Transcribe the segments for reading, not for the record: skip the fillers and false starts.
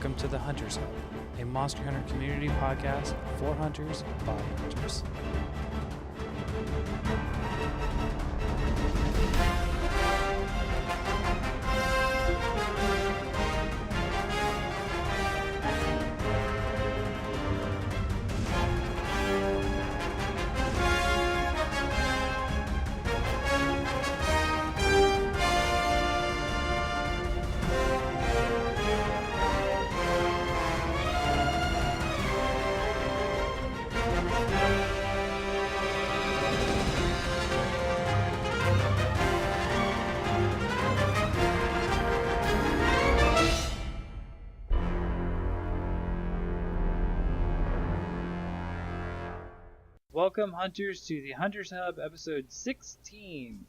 Welcome to the Hunters Hub, a Monster Hunter community podcast for hunters by hunters. Welcome, hunters, to the Hunters Hub, episode 16.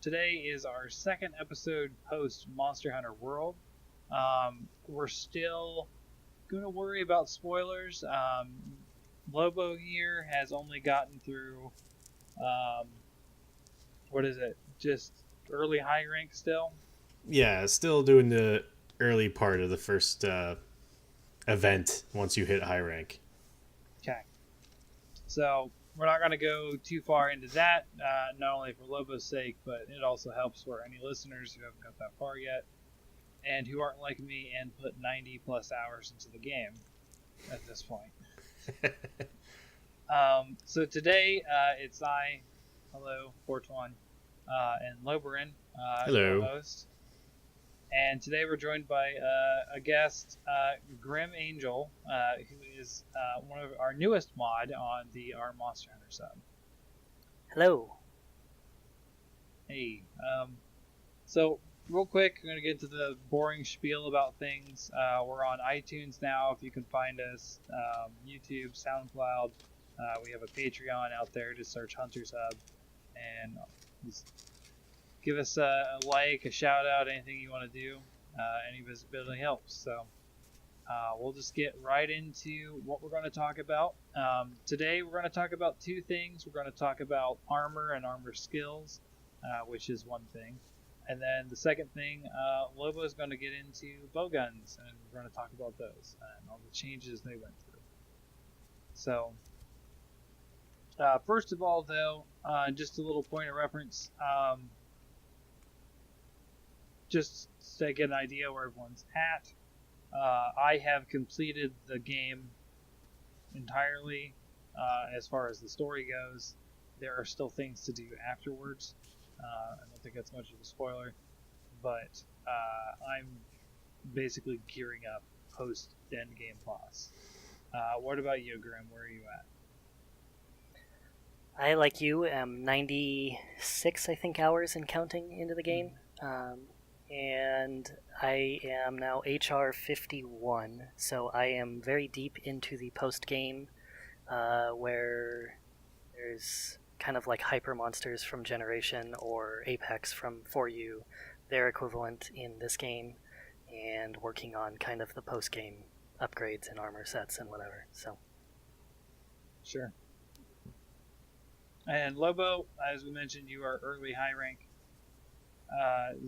Today is our second episode post Monster Hunter World. We're still going to worry about spoilers. Lobo here has only gotten through, just early high rank still? Yeah, still doing the early part of the first event once you hit high rank. Okay. So we're not going to go too far into that, not only for Lobo's sake, but it also helps for any listeners who haven't got that far yet and who aren't like me and put 90 plus hours into the game at this point. So today it's I, hello, Fortuan, and Loborin, hello. co-host. And today we're joined by a guest, Grimm Angel, who is one of our newest mod on the Our Monster Hunter sub. Hello. Hey. So, real quick, I'm going to get to the boring spiel about things. We're on iTunes now, if you can find us. YouTube, SoundCloud. We have a Patreon out there. Just search Hunters Hub. And just give us a like, a shout out, anything you want to do. Any visibility helps. So we'll just get right into what we're going to talk about. Today we're going to talk about two things. We're going to talk about armor and armor skills, which is one thing. And then the second thing, Lobo is going to get into bowguns, and we're going to talk about those and all the changes they went through. So first of all, though, just a little point of reference. Just to get an idea where everyone's at, I have completed the game entirely as far as the story goes. There are still things to do afterwards. I don't think that's much of a spoiler, but I'm basically gearing up post-end game boss. What about you, Grimm? Where are you at? I, like you, am 96, I think, hours and counting into the game. And I am now HR 51, so I am very deep into the post-game, where there's kind of like hyper monsters from Generation or Apex from 4U, their equivalent in this game, and working on kind of the post-game upgrades and armor sets and whatever. So, sure. And Lobo, as we mentioned, you are early high rank.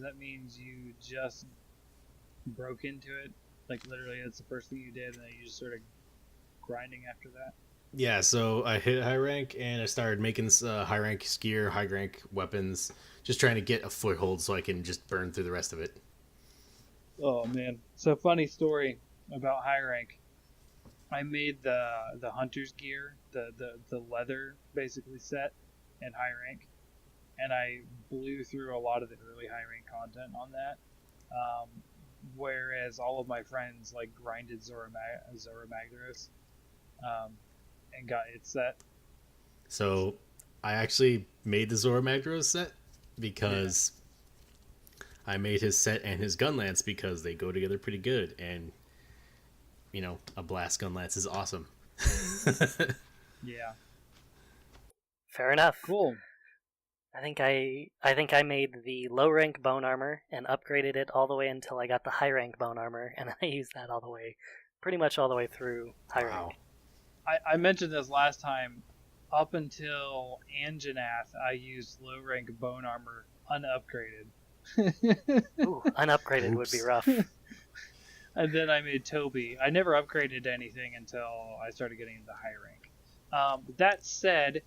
That means you just broke into it? Like, literally, that's the first thing you did, and then you just started grinding after that? Yeah, so I hit high rank, and I started making high rank gear, high rank weapons, just trying to get a foothold so I can just burn through the rest of it. Oh, man. So, funny story about high rank. I made the hunter's gear, the leather, basically, set in high rank. And I blew through a lot of the early high rank content on that, whereas all of my friends like grinded Zora Magdaros and got it set. So I actually made the Zora Magdaros set because I made his set and his gun lance because they go together pretty good, and you know, a blast gun lance is awesome. Yeah. fair enough. Cool. I think I made the low rank bone armor and upgraded it all the way until I got the high rank bone armor, and I used that pretty much all the way through high rank. I mentioned this last time. Up until Anjanath, I used low rank bone armor unupgraded. Ooh, unupgraded would be rough. And then I made Toby. I never upgraded anything until I started getting into high rank. That said,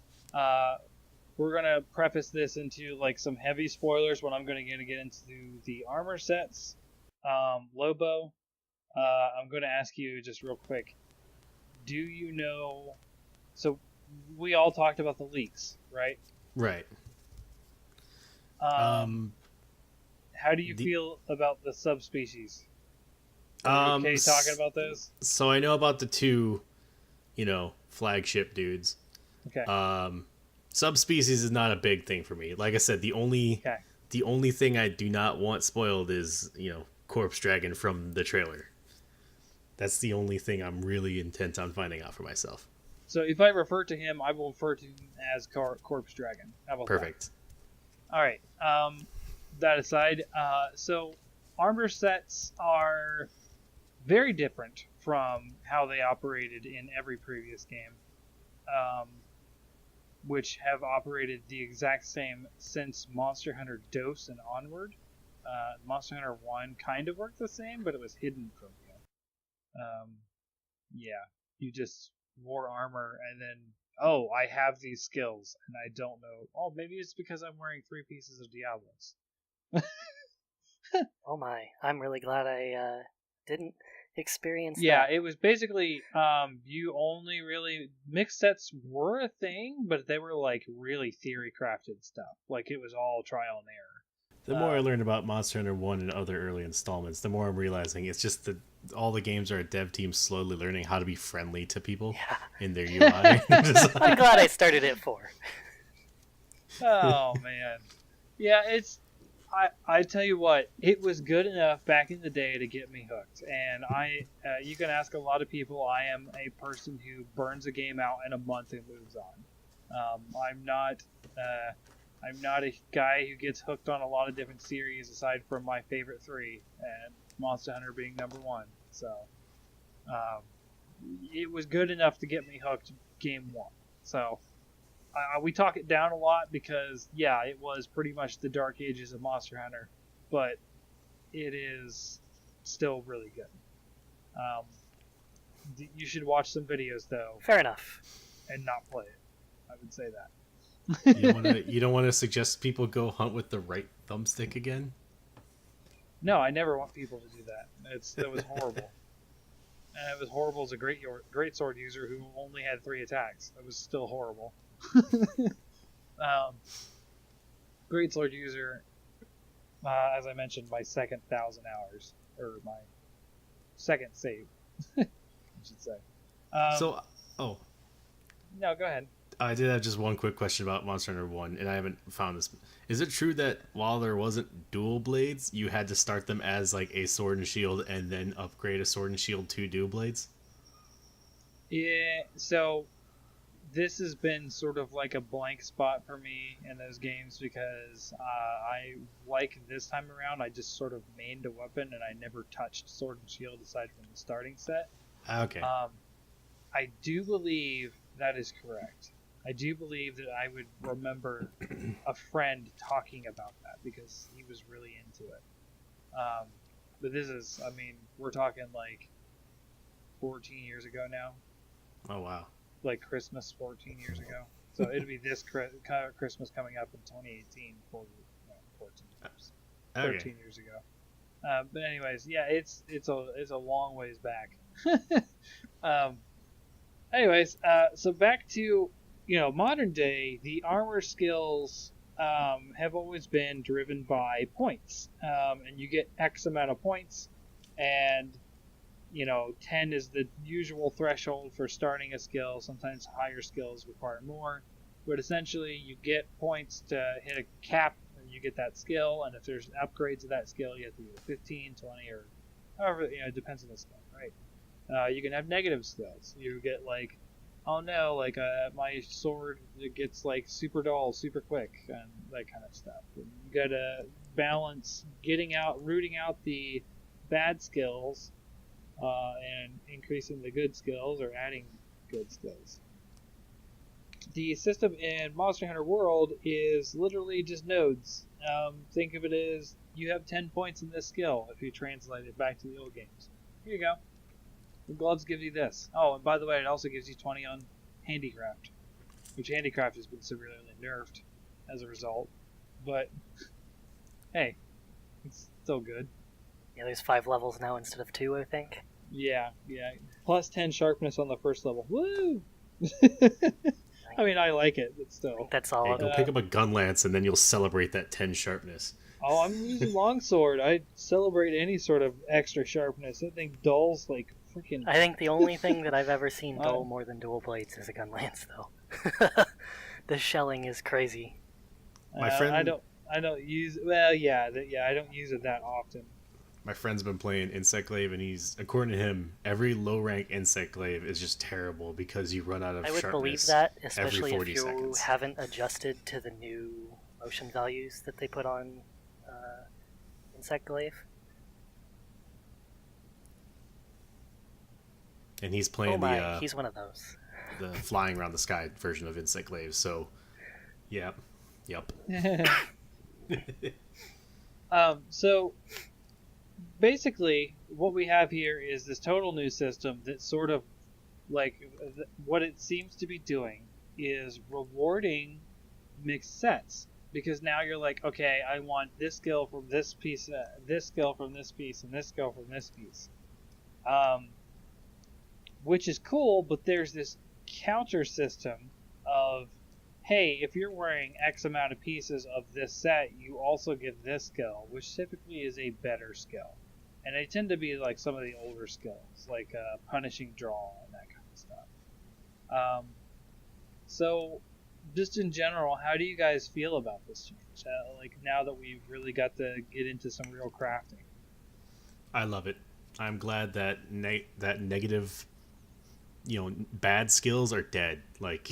we're gonna preface this into like some heavy spoilers when I'm gonna get into the armor sets. Lobo, I'm gonna ask you just real quick. Do you know? So we all talked about the leaks, right? Right. How do you feel about the subspecies? Are you okay talking about those? So I know about the two, flagship dudes. Okay. Subspecies is not a big thing for me. Like I said, the only thing I do not want spoiled is, Corpse Dragon from the trailer. That's the only thing I'm really intent on finding out for myself. So if I refer to him, I will refer to him as Corpse Dragon. How about Perfect. That? All right. That aside, so armor sets are very different from how they operated in every previous game, which have operated the exact same since Monster Hunter DOS and onward. Monster Hunter 1 kind of worked the same, but it was hidden from you. Yeah, you just wore armor and then, oh, I have these skills and I don't know. Oh, maybe it's because I'm wearing 3 pieces of Diablos. Oh my, I'm really glad I didn't experience Yeah, that. it was basically, you only really, mixed sets were a thing, but they were like really theory crafted stuff. Like it was all trial and error. The more I learn about Monster Hunter 1 and other early installments, the more I'm realizing it's just that all the games are a dev team slowly learning how to be friendly to people in their UI. I'm glad I started at 4. Oh, man. Yeah, I tell you what, it was good enough back in the day to get me hooked. And you can ask a lot of people, I am a person who burns a game out in a month and moves on. I'm not a guy who gets hooked on a lot of different series aside from my favorite 3, and Monster Hunter being number 1. So, it was good enough to get me hooked game 1. So, we talk it down a lot because, yeah, it was pretty much the dark ages of Monster Hunter, but it is still really good. You should watch some videos, though. Fair enough. And not play it. I would say that. You don't want to suggest people go hunt with the right thumbstick again? No, I never want people to do that. That was horrible. And it was horrible as a great sword user who only had 3 attacks. It was still horrible. Great sword user, as I mentioned, my second 1,000 hours, or my second save, I should say. No, go ahead. I did have just one quick question about Monster Hunter 1, and I haven't found this. Is it true that while there wasn't dual blades, you had to start them as like a sword and shield and then upgrade a sword and shield to dual blades? Yeah, so this has been sort of like a blank spot for me in those games because I, like this time around, I just sort of mained a weapon and I never touched sword and shield aside from the starting set. Okay. I do believe that is correct. I do believe that I would remember a friend talking about that because he was really into it. But this is, I mean, we're talking like 14 years ago now. Oh, wow. Like Christmas 14 years ago. So it'll be this Christmas coming up in 2018 for 14 years. 13 years ago. But anyways, yeah, it's a long ways back. So back to modern day, the armor skills have always been driven by points, and you get X amount of points, and 10 is the usual threshold for starting a skill. Sometimes higher skills require more, but essentially you get points to hit a cap and you get that skill, and if there's upgrades to that skill, you have to do 15, 20, or however, it depends on the skill, right? You can have negative skills. You get like, oh no, like my sword gets like super dull, super quick, and that kind of stuff. And you gotta balance rooting out the bad skills, and increasing the good skills or adding good skills. The system in Monster Hunter World is literally just nodes. Think of it as you have 10 points in this skill if you translate it back to the old games. Here you go. The gloves give you this. Oh, and by the way, it also gives you 20 on handicraft, which handicraft has been severely nerfed as a result. But hey, it's still good. Yeah, there's 5 levels now instead of 2, I think. Yeah. Plus 10 sharpness on the first level. Woo! I mean, I like it, but still. That's all. Hey, go pick up a gun lance, and then you'll celebrate that 10 sharpness. Oh, I'm using longsword. I celebrate any sort of extra sharpness. That thing dulls like freaking. I think the only thing that I've ever seen dull more than dual blades is a gun lance, though. The shelling is crazy. My friend, I don't use. Well, yeah, I don't use it that often. My friend's been playing Insect Glaive, and according to him, every low rank Insect Glaive is just terrible because you run out of sharpness. I would believe that, especially every 40 if you seconds. haven't adjusted to the new motion values that they put on Insect Glaive. And he's playing he's one of those. The flying around the sky version of Insect Glaive. So, yep. So basically, what we have here is this total new system that sort of like what it seems to be doing is rewarding mixed sets. Because now you're like, okay, I want this skill from this piece, this skill from this piece, and this skill from this piece. Which is cool, but there's this counter system of, hey, if you're wearing X amount of pieces of this set, you also get this skill, which typically is a better skill. And they tend to be like some of the older skills, like punishing draw and that kind of stuff. So, just in general, how do you guys feel about this change? Like now that we've really got to get into some real crafting. I love it. I'm glad that that negative, bad skills are dead. Like,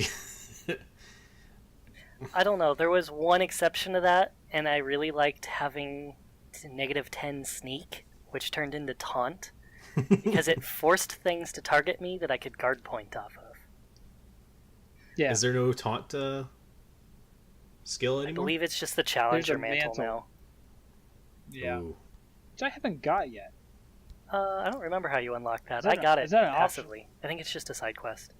I don't know. There was one exception to that, and I really liked having -10 sneak, which turned into taunt, because it forced things to target me that I could guard point off of. Yeah. Is there no taunt skill anymore? I believe it's just the challenger mantle now. Yeah. Ooh. Which I haven't got yet. I don't remember how you unlock that. Is that I got a- it is that an passively. I think it's just a side quest.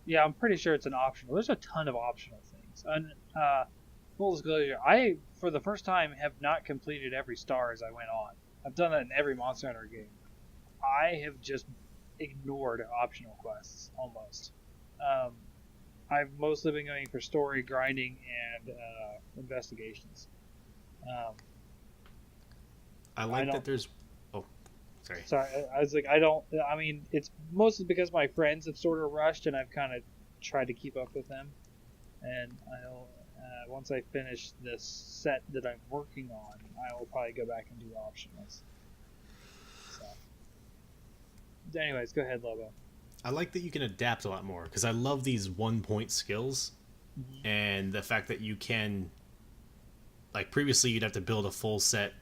Yeah, I'm pretty sure it's an optional. There's a ton of optional things. And full disclosure, I, for the first time, have not completed every star as I went on. I've done that in every Monster Hunter game. I have just ignored optional quests, almost. I've mostly been going for story, grinding, and investigations. I like that there's... Oh, sorry. Sorry, I was like, I mean, it's mostly because my friends have sort of rushed, and I've kind of tried to keep up with them. And I'll, once I finish this set that I'm working on, I will probably go back and do optionals. So, anyways, go ahead, Lobo. I like that you can adapt a lot more, because I love these 1-point skills, and the fact that you can, like previously you'd have to build a full set,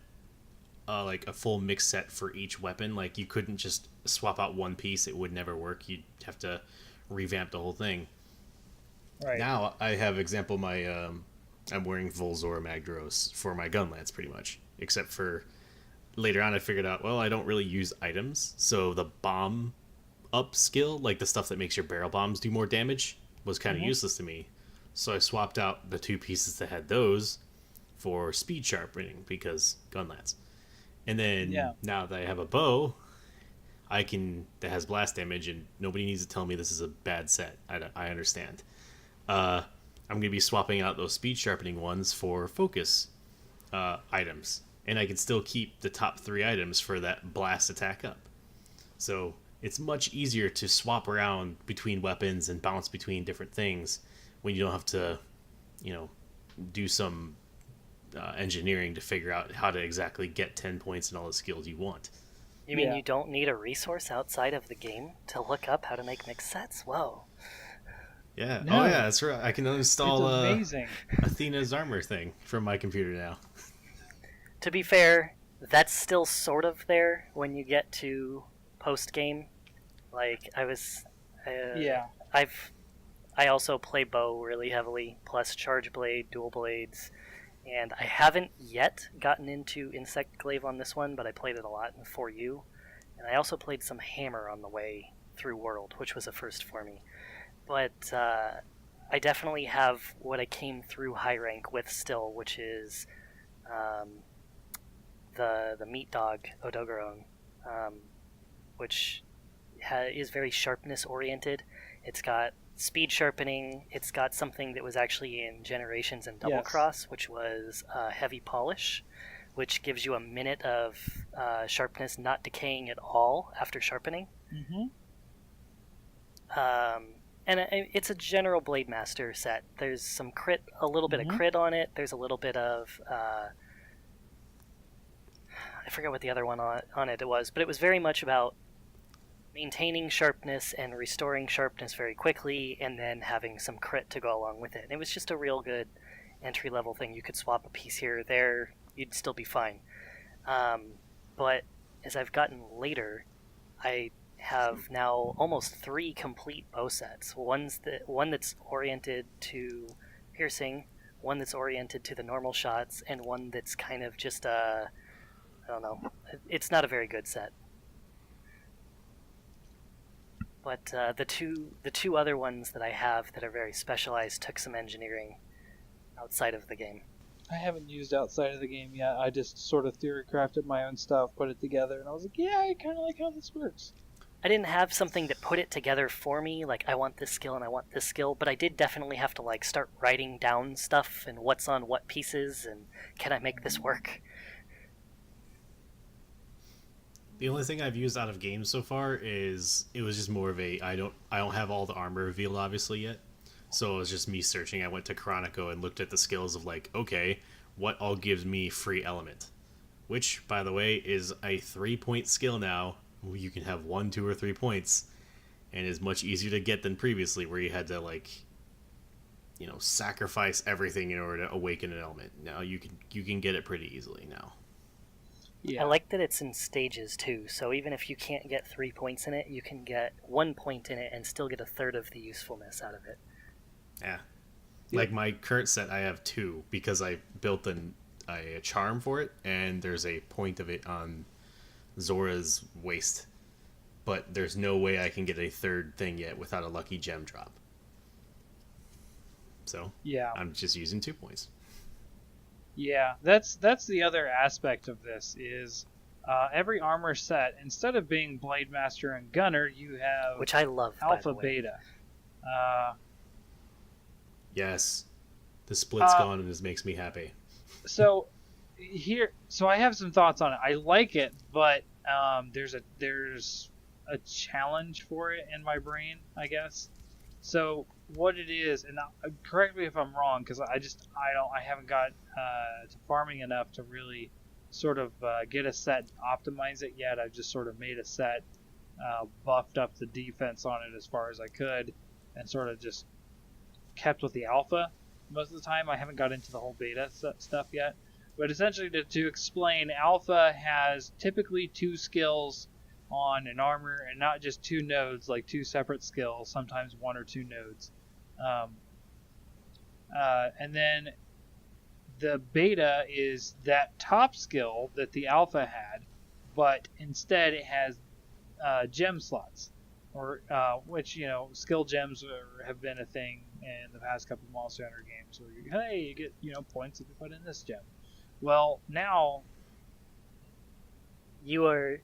like a full mix set for each weapon. Like you couldn't just swap out one piece, it would never work. You'd have to revamp the whole thing. Right. Now I have example my I'm wearing Volzor Magdaros for my gun lance pretty much, except for later on I figured out, well, I don't really use items, so the bomb up skill, like the stuff that makes your barrel bombs do more damage, was kind of useless to me. So I swapped out the 2 pieces that had those for speed sharpening because gun lance. And then now that I have a bow, that has blast damage, and nobody needs to tell me this is a bad set. I understand. I'm going to be swapping out those speed sharpening ones for focus items, and I can still keep the top 3 items for that blast attack up. So it's much easier to swap around between weapons and bounce between different things when you don't have to, do some engineering to figure out how to exactly get 10 points and all the skills you want. You mean you don't need a resource outside of the game to look up how to make mixed sets? Whoa. Yeah. No. Oh, yeah, that's right. I can install amazing. Athena's armor thing from my computer now. To be fair, that's still sort of there when you get to post-game. Like, I also play bow really heavily, plus charge blade, dual blades, And I haven't yet gotten into Insect Glaive on this one, but I played it a lot in 4U. And I also played some Hammer on the way through World, which was a first for me. But I definitely have what I came through high rank with still, which is the Meat Dog Odogaron, which is very sharpness oriented. It's got speed sharpening. It's got something that was actually in Generations and Double Cross, which was heavy polish, which gives you a minute of sharpness not decaying at all after sharpening. Mm-hmm. And it's a general Blade Master set. There's some crit, a little bit of crit on it. There's a little bit of I forget what the other one on it was, but it was very much about maintaining sharpness and restoring sharpness very quickly, and then having some crit to go along with it. And it was just a real good entry-level thing. You could swap a piece here or there, you'd still be fine. But as I've gotten later, I have now almost 3 complete bow sets. One that's oriented to piercing, one that's oriented to the normal shots, and one that's kind of just I don't know. It's not a very good set. But the two other ones that I have that are very specialized took some engineering outside of the game. I haven't used outside of the game yet. I just sort of theory crafted my own stuff, put it together, and I was like, yeah, I kind of like how this works. I didn't have something that put it together for me, like I want this skill and I want this skill, but I did definitely have to like start writing down stuff and what's on what pieces and can I make this work? The only thing I've used out of games so far is it was just more of a I don't have all the armor revealed obviously yet. So it was just me searching. I went to Chronico and looked at the skills of like, okay, what all gives me free element? Which, by the way, is a 3-point skill now. You can have 1, 2, or 3 points, and is much easier to get than previously, where you had to like, sacrifice everything in order to awaken an element. Now you can get it pretty easily now. Yeah. I like that it's in stages too, so even if you can't get 3 points in it, you can get 1 point in it and still get a third of the usefulness out of it. Yeah. Like my current set, I have 2 because I built a charm for it, and there's a point of it on Zora's waist. But there's no way I can get a third thing yet without a lucky gem drop. So yeah, I'm just using 2 points. Yeah, that's the other aspect of this is every armor set, instead of being Blade Master and Gunner, you have which I love, Alpha Beta. Yes, the split's gone and this makes me happy. So I have some thoughts on it. I like it, but there's a challenge for it in my brain, I guess. So what it is, and correct me if I'm wrong, because I haven't got to farming enough to really sort of get a set and optimize it yet. I've just sort of made a set, buffed up the defense on it as far as I could, and sort of just kept with the alpha most of the time. I haven't got into the whole beta stuff yet. But essentially, to explain, alpha has typically 2 skills on an armor, and not just 2 nodes, like 2 separate skills, sometimes 1 or 2 nodes. And then the beta is that top skill that the alpha had, but instead it has gem slots, or which, skill gems have been a thing in the past couple of Monster Hunter games, where you get points if you put in this gem. Well, now you are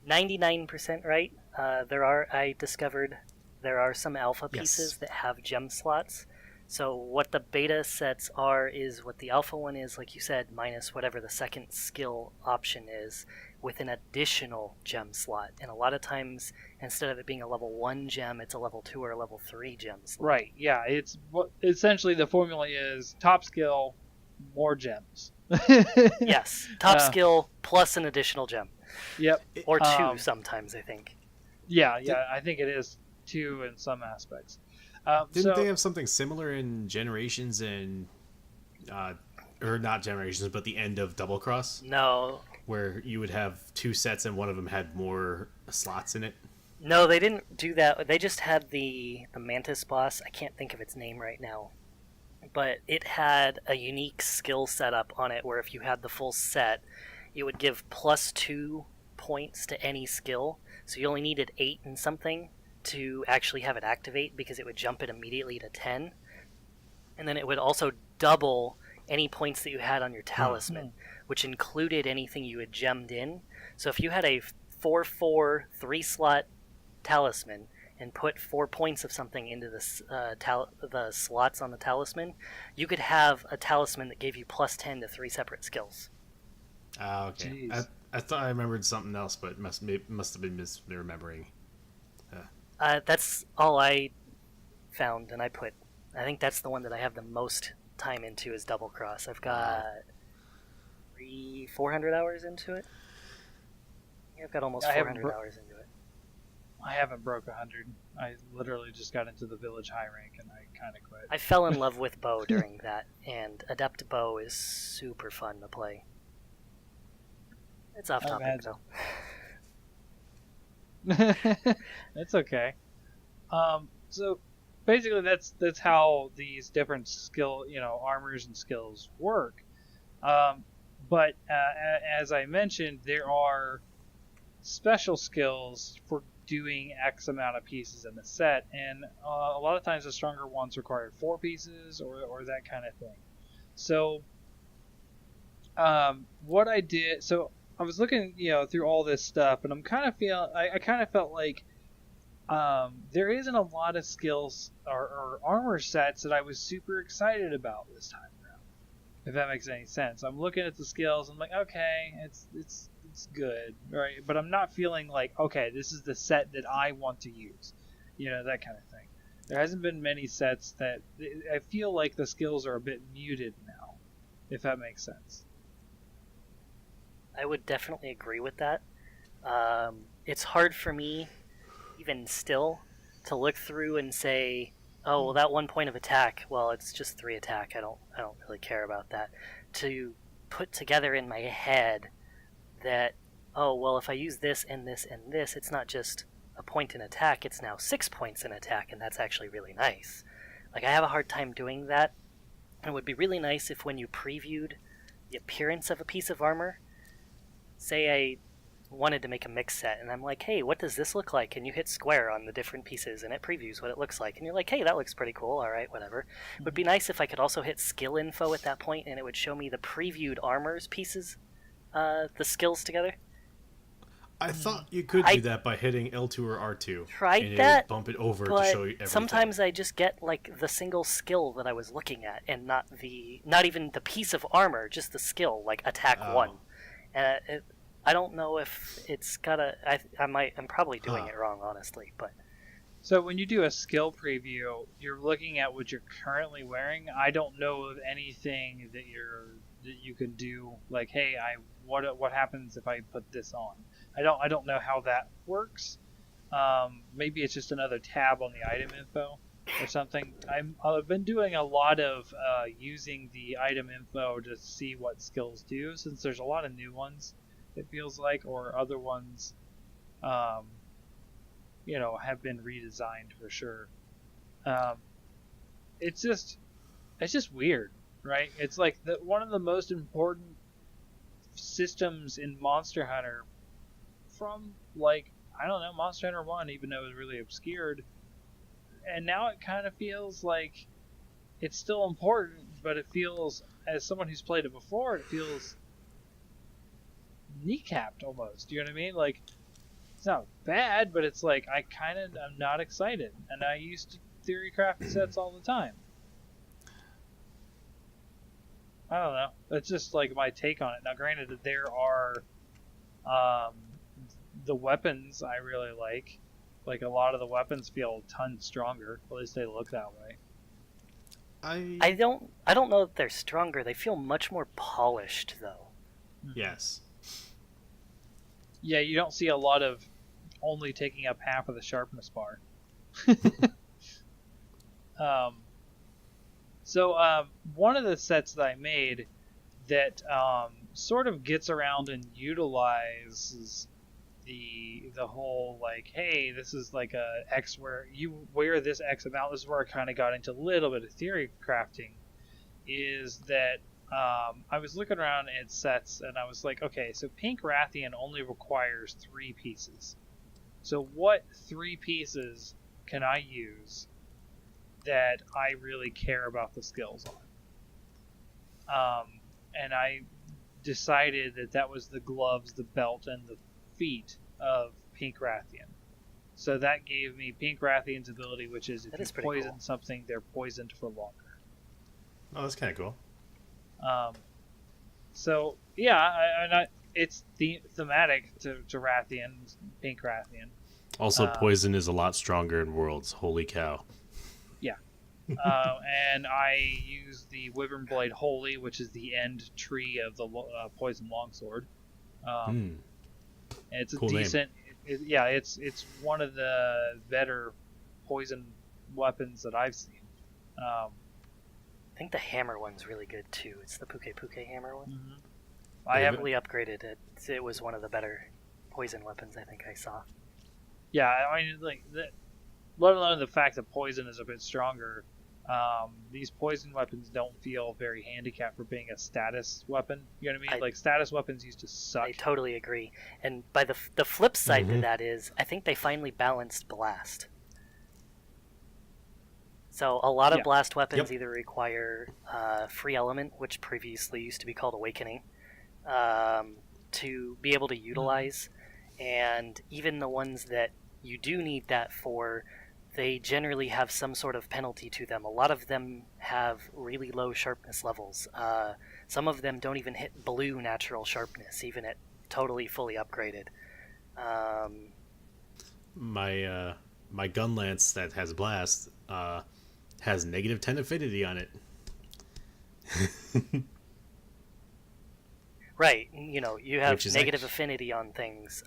99% right. I discovered there are some alpha pieces that have gem slots. So what the beta sets are is what the alpha one is, like you said, minus whatever the second skill option is, with an additional gem slot. And a lot of times, instead of it being a level 1 gem, it's a level 2 or a level 3 gem slot. Right, yeah. It's essentially the formula is top skill, more gems. Yes, top skill plus an additional gem. Yep. Or 2 sometimes, I think. Yeah, I think it is 2 in some aspects. Didn't they have something similar in Generations and, or not Generations, but the end of Double Cross? No. Where you would have 2 sets and one of them had more slots in it? No, they didn't do that. They just had the Mantis boss. I can't think of its name right now. but it had a unique skill setup on it where if you had the full set, it would give +2 points to any skill. So you only needed 8 and something to actually have it activate because it would jump it immediately to 10. And then it would also double any points that you had on your talisman, which included anything you had gemmed in. So if you had a 4/4 3-slot talisman and put 4 points of something into the slots on the talisman, you could have a talisman that gave you +10 to 3 separate skills. Okay. I thought I remembered something else, but must have been misremembering. That's all I found, and I think that's the one that I have the most time into is Double Cross. I've got 400 hours into it. Yeah, I've got almost 400 hours into it. I haven't broke 100. I literally just got into the village high rank and I kind of quit. I fell in love with bow during that, and Adept Bow is super fun to play. It's off topic though. That's okay. So basically, that's how these different armors and skills work. But as I mentioned, there are special skills for doing X amount of pieces in the set, and a lot of times the stronger ones require 4 pieces or that kind of thing. So, what I did, so I was looking, through all this stuff, and I kind of felt like there isn't a lot of skills or armor sets that I was super excited about this time around. If that makes any sense, I'm looking at the skills. I'm like, okay, it's good, right? But I'm not feeling like, okay, this is the set that I want to use, that kind of thing. There hasn't been many sets that I feel like the skills are a bit muted now, if that makes sense. I would definitely agree with that. It's hard for me, even still, to look through and say, oh, well, that 1 point of attack, well, it's just 3 attack. I don't really care about that. To put together in my head that, oh, well, if I use this and this and this, it's not just a point in attack, it's now 6 points in attack, and that's actually really nice. Like, I have a hard time doing that. It would be really nice if when you previewed the appearance of a piece of armor, say I wanted to make a mix set, and I'm like, hey, what does this look like? And you hit square on the different pieces, and it previews what it looks like. And you're like, hey, that looks pretty cool. All right, whatever. It would be nice if I could also hit skill info at that point, and it would show me the previewed armors pieces, the skills together. I thought you could do that by hitting L2 or R2. Tried and that, bump it over but to show you everything. Sometimes I just get like the single skill that I was looking at, and not even the piece of armor, just the skill, like attack 1. I don't know if it's I'm probably doing it wrong, honestly, but. So when you do a skill preview, you're looking at what you're currently wearing. I don't know of anything that you can do, like, hey, what happens if I put this on? I don't know how that works. Maybe it's just another tab on the item info or something. I've been doing a lot of using the item info to see what skills do, since there's a lot of new ones. It feels like, or other ones, have been redesigned for sure. It's just weird, right? It's like one of the most important systems in Monster Hunter from, like, I don't know, Monster Hunter 1, even though it was really obscured. And now it kind of feels like it's still important, but it feels, as someone who's played it before, it feels kneecapped almost. You know what I mean? Like, it's not bad, but it's like I'm not excited, and I used to theory craft sets all the time. I don't know. That's just like my take on it. Now, granted, that there are the weapons I really like. Like, a lot of the weapons feel a ton stronger. At least they look that way. I don't know that they're stronger. They feel much more polished, though. Yes. Yeah, you don't see a lot of only taking up half of the sharpness bar. So one of the sets that I made that sort of gets around and utilizes the whole, like, hey, this is like a X where you wear this X amount. This is where I kind of got into a little bit of theory crafting. is that I was looking around at sets and I was like, okay, so Pink Rathian only requires 3 pieces. So what 3 pieces can I use that I really care about the skills on? And I decided that was the gloves, the belt, and the feet of Pink Rathian. So that gave me Pink Rathian's ability, which is if you poison something, they're poisoned for longer. Oh, that's kind of cool. So yeah, it's thematic to Rathian, Pink Rathian. Also, poison is a lot stronger in Worlds. Holy cow! Yeah, and I use the Wyvern Blade Holy, which is the end tree of the Poison Longsword. It's a cool decent. It's one of the better poison weapons that I've seen. I think the hammer one's really good too. It's the Puke hammer one. Mm-hmm. I heavily upgraded it. It was one of the better poison weapons I think I saw. Yeah, I mean, let alone the fact that poison is a bit stronger. These poison weapons don't feel very handicapped for being a status weapon. You know what I mean? Status weapons used to suck. I totally agree. And by the flip side to that is, I think they finally balanced blast. So a lot of blast weapons either require free element, which previously used to be called awakening, to be able to utilize, and even the ones that you do need that for, they generally have some sort of penalty to them. A lot of them have really low sharpness levels. Some of them don't even hit blue natural sharpness, even at totally fully upgraded. My gun lance that has blast has -10 affinity on it. Right, you have negative affinity on things.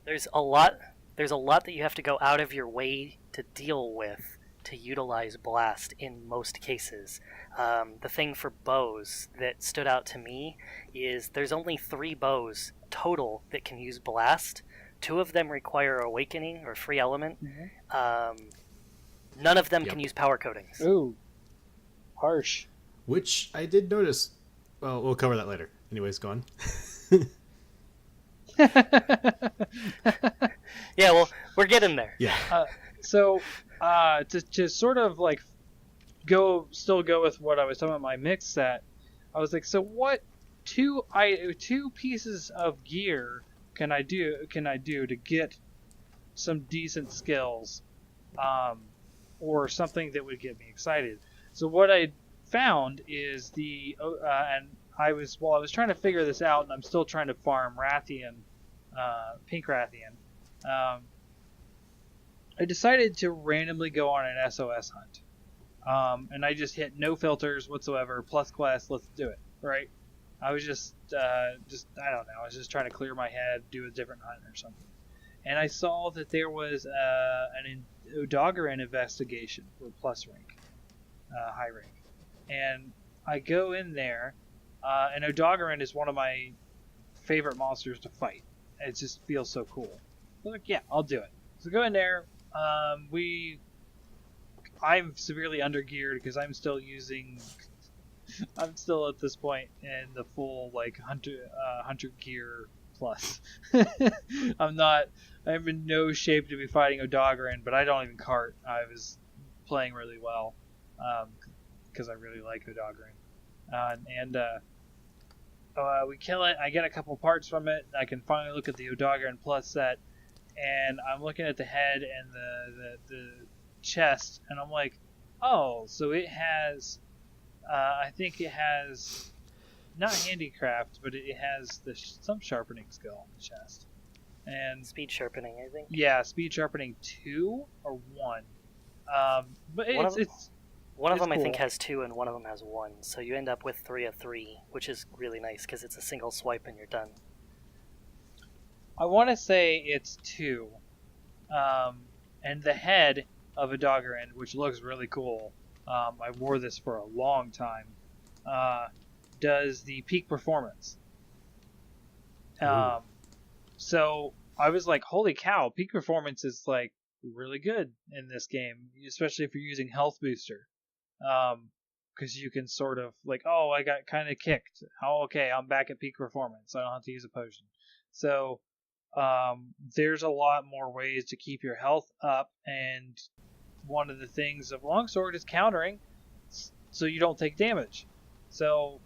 There's a lot that you have to go out of your way to deal with to utilize blast in most cases. The thing for bows that stood out to me is there's only 3 bows total that can use blast. 2 of them require awakening or free element. None of them can use power coatings. Ooh, harsh. Which I did notice. Well, we'll cover that later. Anyways, go on. Yeah, well, we're getting there. Yeah. So to sort of still go with what I was talking about my mix set, I was like, so what 2 pieces of gear can I do to get some decent skills, or something that would get me excited? So what I found is and I was trying to figure this out, and I'm still trying to farm Rathian, Pink Rathian. I decided to randomly go on an SOS hunt, and I just hit no filters whatsoever, plus quest, let's do it, right? I was just I don't know, I was just trying to clear my head, do a different hunt or something, and I saw that there was an Odogarin investigation for plus rank, high rank, and I go in there, and Odogarin is one of my favorite monsters to fight. It just feels so cool. I'm like, yeah, I'll do it. So go in there. I'm severely undergeared because I'm still at this point in the full hunter gear plus. I'm in no shape to be fighting Odogarin, but I don't even cart. I was playing really well because I really like Odogarin, we kill it. I get a couple parts from it. I can finally look at the Odogarin plus set, and I'm looking at the head and the chest, and I'm like, oh, so it has, I think it has, not handicraft, but it has some sharpening skill on the chest. And speed sharpening, I think. Yeah, speed sharpening 2 or 1. But one of them, cool. I think, has 2, and one of them has 1. So you end up with 3 of 3, which is really nice because it's a single swipe and you're done. I want to say it's 2. And the head of Odogarin, which looks really cool, I wore this for a long time, does the peak performance. So I was like, holy cow, peak performance is really good in this game, especially if you're using health booster. because you can sort of like, oh, I got kind of kicked. Oh, okay, I'm back at peak performance. I don't have to use a potion. So there's a lot more ways to keep your health up, and one of the things of longsword is countering, so you don't take damage. So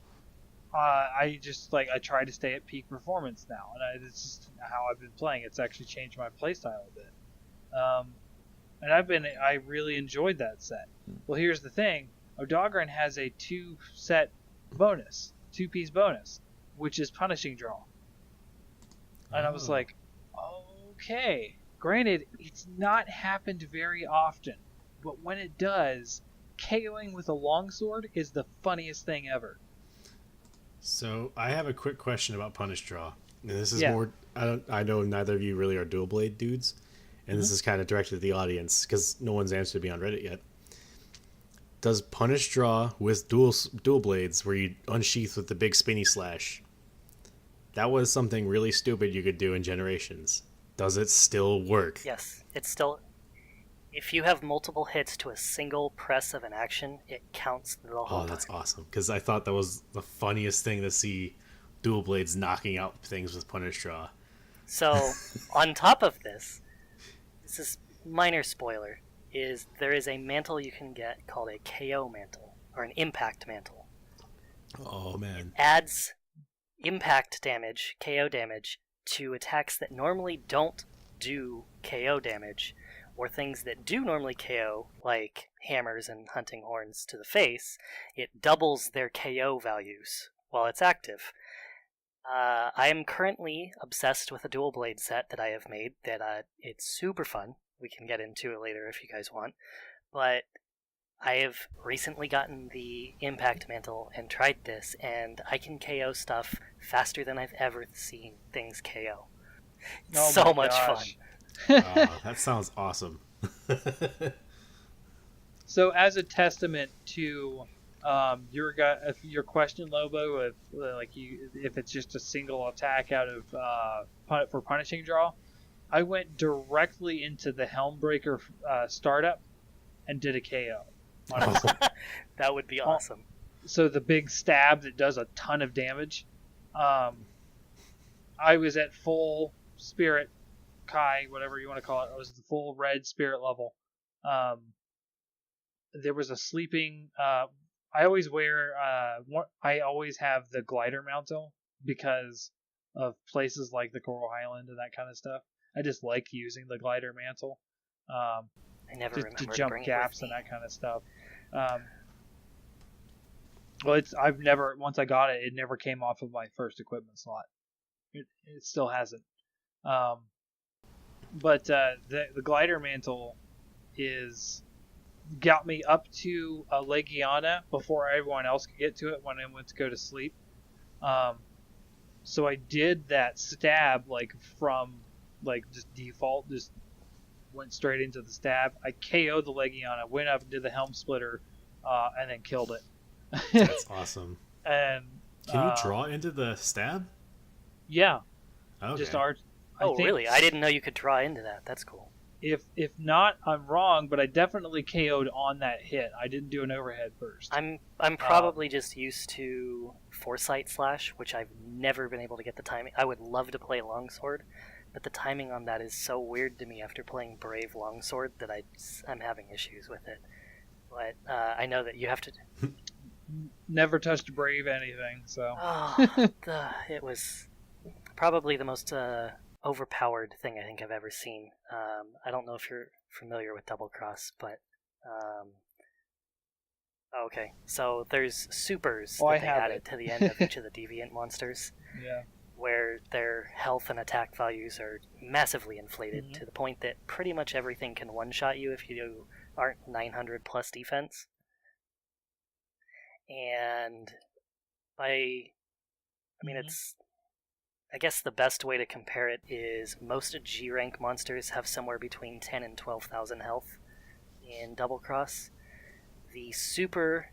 I just I try to stay at peak performance now, and it's just how I've been playing. It's actually changed my playstyle a bit, and I really enjoyed that set. Well, here's the thing: Odogaron has a two-piece bonus, which is punishing draw, and I was like, okay. Granted, it's not happened very often, but when it does, KOing with a longsword is the funniest thing ever. So I have a quick question about punish draw, and this is more. I know neither of you really are dual blade dudes, and this is kind of directed to the audience because no one's answered me on Reddit yet. Does punish draw with dual blades, where you unsheath with the big spinny slash? That was something really stupid you could do in Generations. Does it still work? Yes, it's still. If you have multiple hits to a single press of an action, it counts the whole time. Oh, that's awesome. Because I thought that was the funniest thing to see, dual blades knocking out things with punish draw. So, on top of this is minor spoiler, is there is a mantle you can get called a KO mantle, or an impact mantle. Oh, man. It adds impact damage, KO damage, to attacks that normally don't do KO damage, or things that do normally KO, like hammers and hunting horns to the face. It doubles their KO values while it's active. I am currently obsessed with a dual blade set that I have made that it's super fun. We can get into it later if you guys want. But I have recently gotten the impact mantle and tried this, and I can KO stuff faster than I've ever seen things KO. It's so much fun. That sounds awesome. So, as a testament to your question, Lobo, if it's just a single attack out of for punishing draw, I went directly into the Helmbreaker startup and did a KO. That would be awesome. So the big stab that does a ton of damage. I was at full spirit Kai, whatever you want to call it. I was at the full red spirit level. There was a sleeping. I always wear. I always have the glider mantle because of places like the Coral Highland and that kind of stuff. I just like using the glider mantle. I never remember to jump bring gaps it with and that kind of stuff. Well, once I got it, it never came off of my first equipment slot. It still hasn't. But the glider mantle got me up to a Legiana before everyone else could get to it when I went to go to sleep. So I did that stab from just default, just went straight into the stab. I KO'd the Legiana, went up and did the Helm Splitter, and then killed it. That's awesome. And can you draw into the stab? Yeah. Okay. Just art. Really? I didn't know you could draw into that. That's cool. If not, I'm wrong, but I definitely KO'd on that hit. I didn't do an overhead first. I'm probably just used to Foresight Slash, which I've never been able to get the timing. I would love to play Longsword, but the timing on that is so weird to me after playing Brave Longsword that I'm having issues with it. But I know that you have to... Never touched Brave anything, so... It was probably the most... overpowered thing I think I've ever seen. I don't know if you're familiar with Double Cross, but okay. So there's supers that they added to the end of each of the deviant monsters. Yeah. Where their health and attack values are massively inflated to the point that pretty much everything can one-shot you if you aren't 900 plus defense. And it's... I guess the best way to compare it is most G-rank monsters have somewhere between 10 and 12,000 health in Double Cross. The Super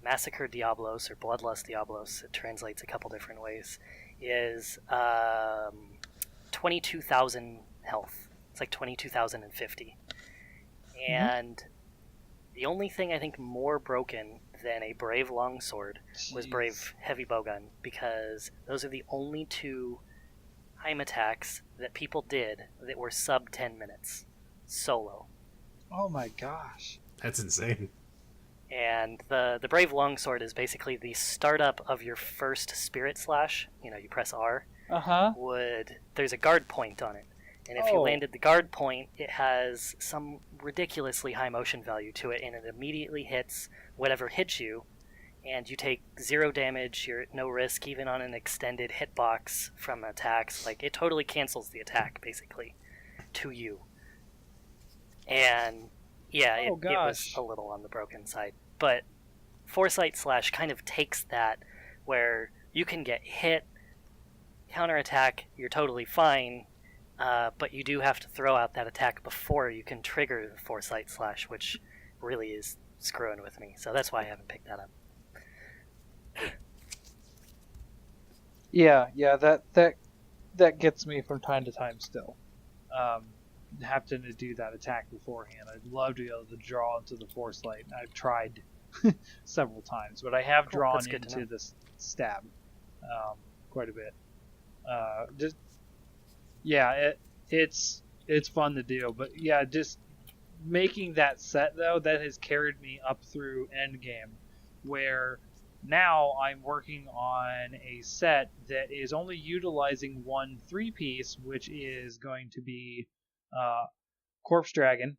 Massacre Diablos, or Bloodlust Diablos, it translates a couple different ways, is 22,000 health. It's like 22,050. And the only thing I think more broken then a brave longsword was Jeez. brave heavy bowgun, because those are the only two time attacks that people did that were sub 10 minutes solo. Oh my gosh. That's insane. And the brave longsword is basically the startup of your first spirit slash. You press R. There's a guard point on it, and if you landed the guard point, it has some ridiculously high motion value to it, and it immediately hits whatever hits you, and you take 0 damage. You're at no risk even on an extended hitbox from attacks. Like, it totally cancels the attack basically to you. And yeah, it was a little on the broken side, but Foresight Slash kind of takes that, where you can get hit, counterattack, you're totally fine, but you do have to throw out that attack before you can trigger the Foresight Slash, which really is screwing with me. So that's why I haven't picked that up. Yeah, that gets me from time to time still. Having to do that attack beforehand. I'd love to be able to draw into the Foresight. I've tried several times, but I have drawn into the stab quite a bit. It's fun to do, but yeah, just making that set though, that has carried me up through endgame, where now I'm working on a set that is only utilizing one 3-piece, which is going to be Corpse Dragon,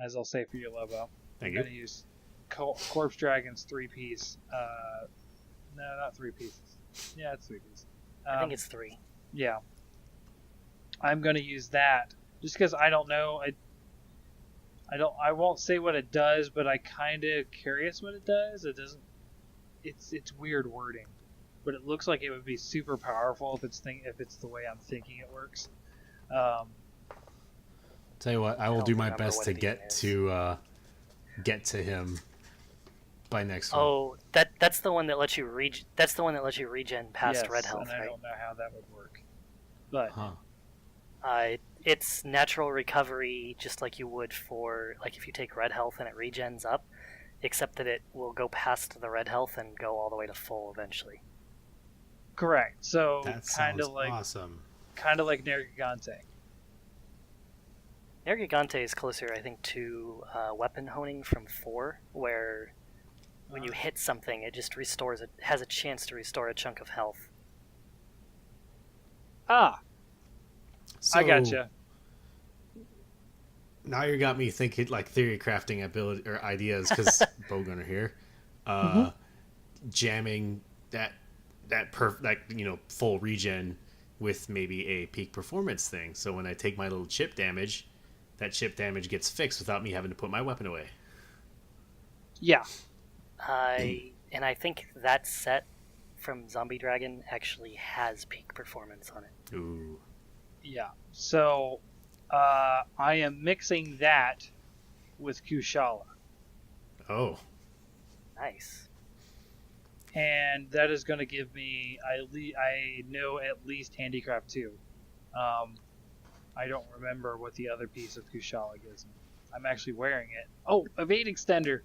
as I'll say for your Lobo. Thank I'm you. going to use Corpse Dragon's 3-piece. No, not 3 pieces. Yeah, it's 3 pieces. I think it's 3. Yeah. I'm going to use that just because I don't know. I won't say what it does, but I kind of curious what it does. It doesn't. It's weird wording, but it looks like it would be super powerful if it's the way I'm thinking it works. Tell you what, I will do my best to get to him by next one. Oh, that's the one that lets you That's the one that lets you regen past red health, and I don't know how that would work, but it's natural recovery, just like you would for if you take red health and it regens up, except that it will go past the red health and go all the way to full eventually. Correct. So kind of like awesome. Kind of like Nergigante. Nergigante is closer, I think, to weapon honing from 4, where when you hit something, it just restores it, has a chance to restore a chunk of health. So, I gotcha. Now you got me thinking like theory crafting ability or ideas, because Bowgunner here, jamming that full regen with maybe a peak performance thing. So when I take my little chip damage, that chip damage gets fixed without me having to put my weapon away. Yeah. And I think that set from Zombie Dragon actually has peak performance on it. Ooh. Yeah. So I am mixing that with Kushala. Oh. Nice. And that is going to give me, I know at least Handicraft 2. I don't remember what the other piece of Kushala gives me. I'm actually wearing it. Oh, Evade Extender.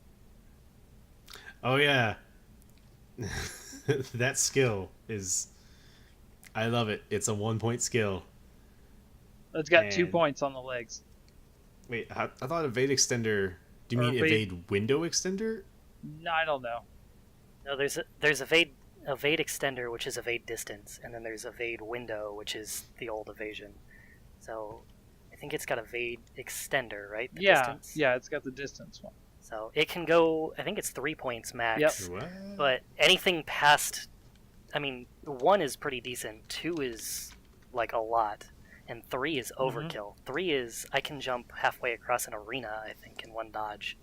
Oh, yeah. That skill is... I love it. It's a 1-point skill. It's got 2 points on the legs. Wait, I thought Evade Extender... Do you mean Evade Window Extender? No, I don't know. No, there's Evade Extender, which is Evade Distance, and then there's Evade Window, which is the old evasion. So I think it's got Evade Extender, right? Distance? Yeah, it's got the distance one. So it can go, I think it's 3 points max. Yep. What? But anything past, 1 is pretty decent, 2 is like a lot, and 3 is overkill. 3 is, I can jump halfway across an arena, I think, in 1 dodge.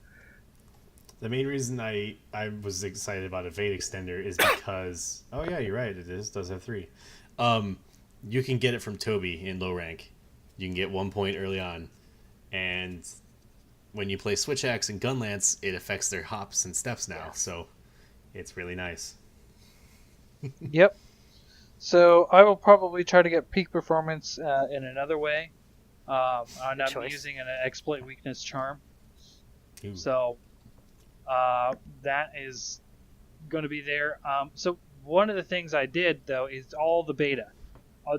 The main reason I was excited about Evade Extender is because... oh yeah, you're right, does have 3. You can get it from Toby in low rank. You can get 1 point early on, and when you play Switch Axe and Gunlance, it affects their hops and steps now, so it's really nice. Yep. So I will probably try to get peak performance in another way. And I'm using an exploit weakness charm. Ooh. So that is going to be there. So one of the things I did though is all the beta.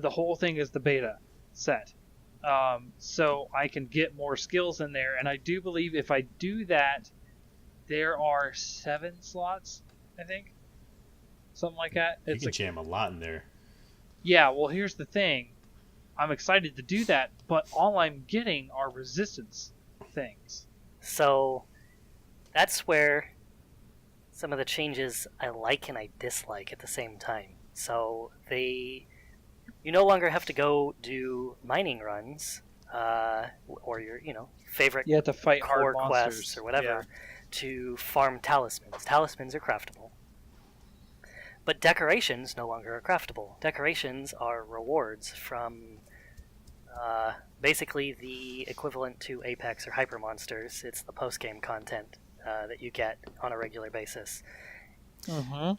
The whole thing is the beta set. So I can get more skills in there, and I do believe if I do that, there are 7 slots, I think, something like that. You can jam a lot in there. Yeah, well, here's the thing. I'm excited to do that, but all I'm getting are resistance things. So that's where some of the changes I like and I dislike at the same time. So you no longer have to go do mining runs, or your favorite You have to fight core hard monsters quests or whatever to farm talismans. Talismans are craftable. But decorations no longer are craftable. Decorations are rewards from basically the equivalent to Apex or Hyper Monsters. It's the post-game content that you get on a regular basis. Mm-hmm.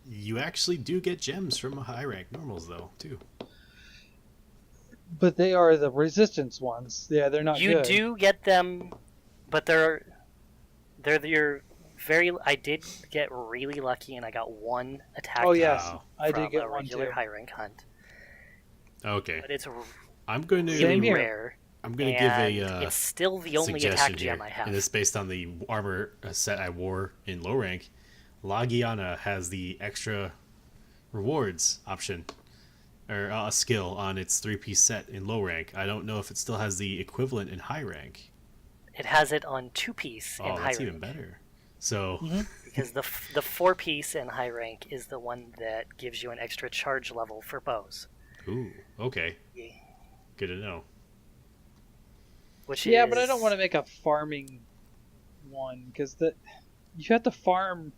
You actually do get gems from high rank normals, though, too. But they are the resistance ones. Yeah, they're not good. You do get them, but they're your very. I did get really lucky, and I got 1 attack. Oh yes, Wow. I did get a one regular too. high rank hunt. Okay. But it's I'm going really to rare. I'm going to give and it's still the only attack suggestion gem here, I have. and it's based on the armor set I wore in low rank. Lagiana has the extra rewards option, or a skill on its 3-piece set in low rank. I don't know if it still has the equivalent in high rank. It has it on 2-piece in high Oh, rank. that's even better. So, Because the 4-piece in high rank is the one that gives you an extra charge level for bows. ooh, okay, Yeah. good to know. Which Yeah, is... but I don't want to make a farming one because you have to farm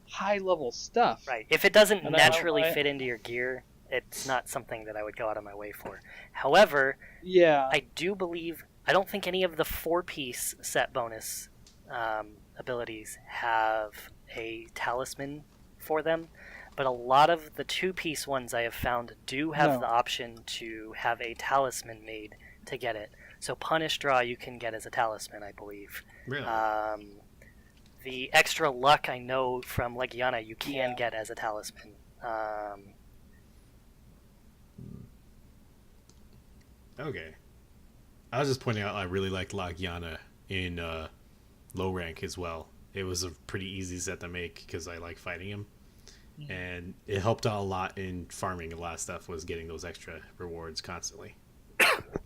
high level stuff. Right. If it doesn't And naturally fit into your gear, it's not something that I would go out of my way for. However, Yeah. I don't think any of the 4-piece set bonus abilities have a talisman for them, but a lot of the 2-piece ones I have found do have No. the option to have a talisman made to get it. So Punish Draw you can get as a talisman, I believe. Really? The extra luck I know from Legiana you can get as a talisman. Okay. I was just pointing out I really liked Lagiana in low rank as well. It was a pretty easy set to make because I like fighting him. And it helped out a lot in farming. A lot of stuff was getting those extra rewards constantly.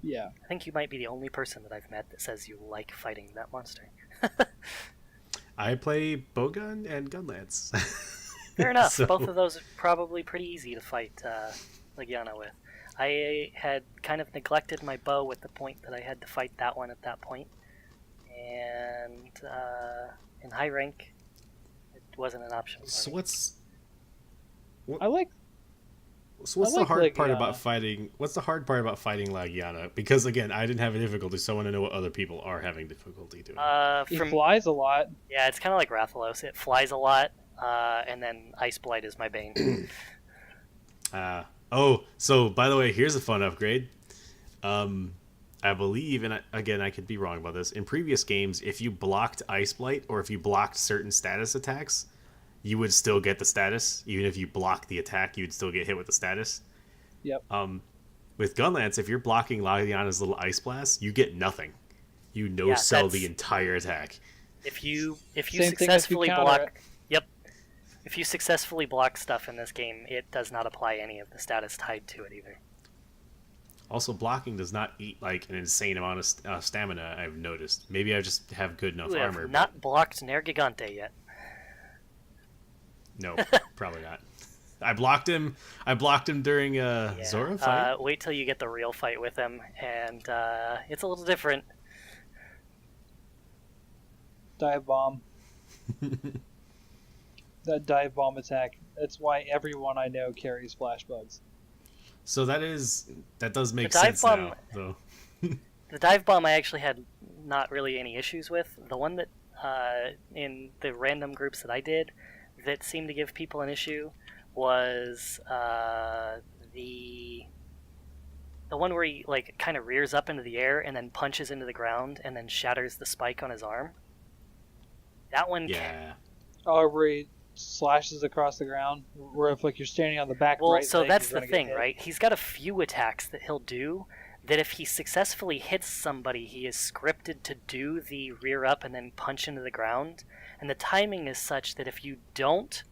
Yeah. I think you might be the only person that I've met that says you like fighting that monster. I play bowgun and gunlance. Fair enough. So- Both of those are probably pretty easy to fight Legiana with. I had kind of neglected my bow at the point that I had to fight that one at that point. And in high rank, it wasn't an option for So me. what's I like. So what's I the like hard part Legiana. about fighting? What's the hard part about fighting Lagiana? Because again, I didn't have a difficulty, so I want to know what other people are having difficulty doing. He From flies a lot. Yeah, it's kind of like Rathalos. It flies a lot, and then Ice Blight is my bane. So by the way, here's a fun upgrade. I believe, and I could be wrong about this. In previous games, if you blocked Ice Blight or if you blocked certain status attacks, you would still get the status. Even if you block the attack, you'd still get hit with the status. Yep. With Gunlance, if you're blocking Lagiana's little Ice Blast, you get nothing. You no-sell the entire attack. If you Same thing if you successfully counter block, it. yep. If you successfully block stuff in this game, it does not apply any of the status tied to it either. Also, blocking does not eat like an insane amount of stamina, I've noticed. Maybe I just have good enough You armor. have not blocked Nergigante yet. No, probably not. I blocked him during a Zora fight. Wait till you get the real fight with him, and it's a little different. Dive bomb. That dive bomb attack. That's why everyone I know carries flash bugs. So that does make The dive sense bomb- now, though. The dive bomb I actually had not really any issues with. The one that in the random groups that I did that seemed to give people an issue was the one where he like kind of rears up into the air and then punches into the ground and then shatters the spike on his arm. That one, Yeah. Oh, where he slashes across the ground. Where if like you're standing on the back Well, right so leg, that's you're the gonna get thing, hit. right? He's got a few attacks that he'll do that if he successfully hits somebody, he is scripted to do the rear up and then punch into the ground. And the timing is such that if you don't,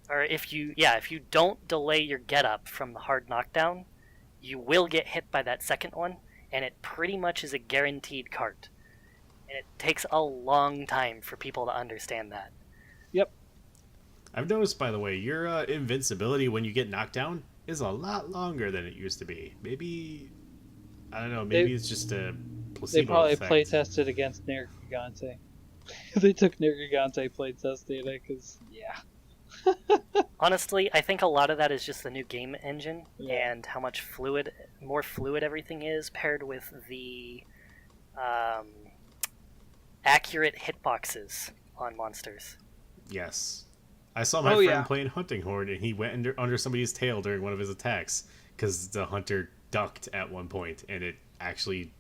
or if you don't delay your get up from the hard knockdown, you will get hit by that second one, and it pretty much is a guaranteed cart. And it takes a long time for people to understand that. Yep. I've noticed, by the way, your invincibility when you get knocked down is a lot longer than it used to be. Maybe, I don't know, maybe it's just a placebo They probably effect. play tested against Nergigante. They took Nergigante play test data because, yeah. Honestly, I think a lot of that is just the new game engine Yeah. and how much more fluid everything is, paired with the accurate hitboxes on monsters. Yes. I saw my friend playing Hunting Horn, and he went under somebody's tail during one of his attacks because the hunter ducked at one point, and it actually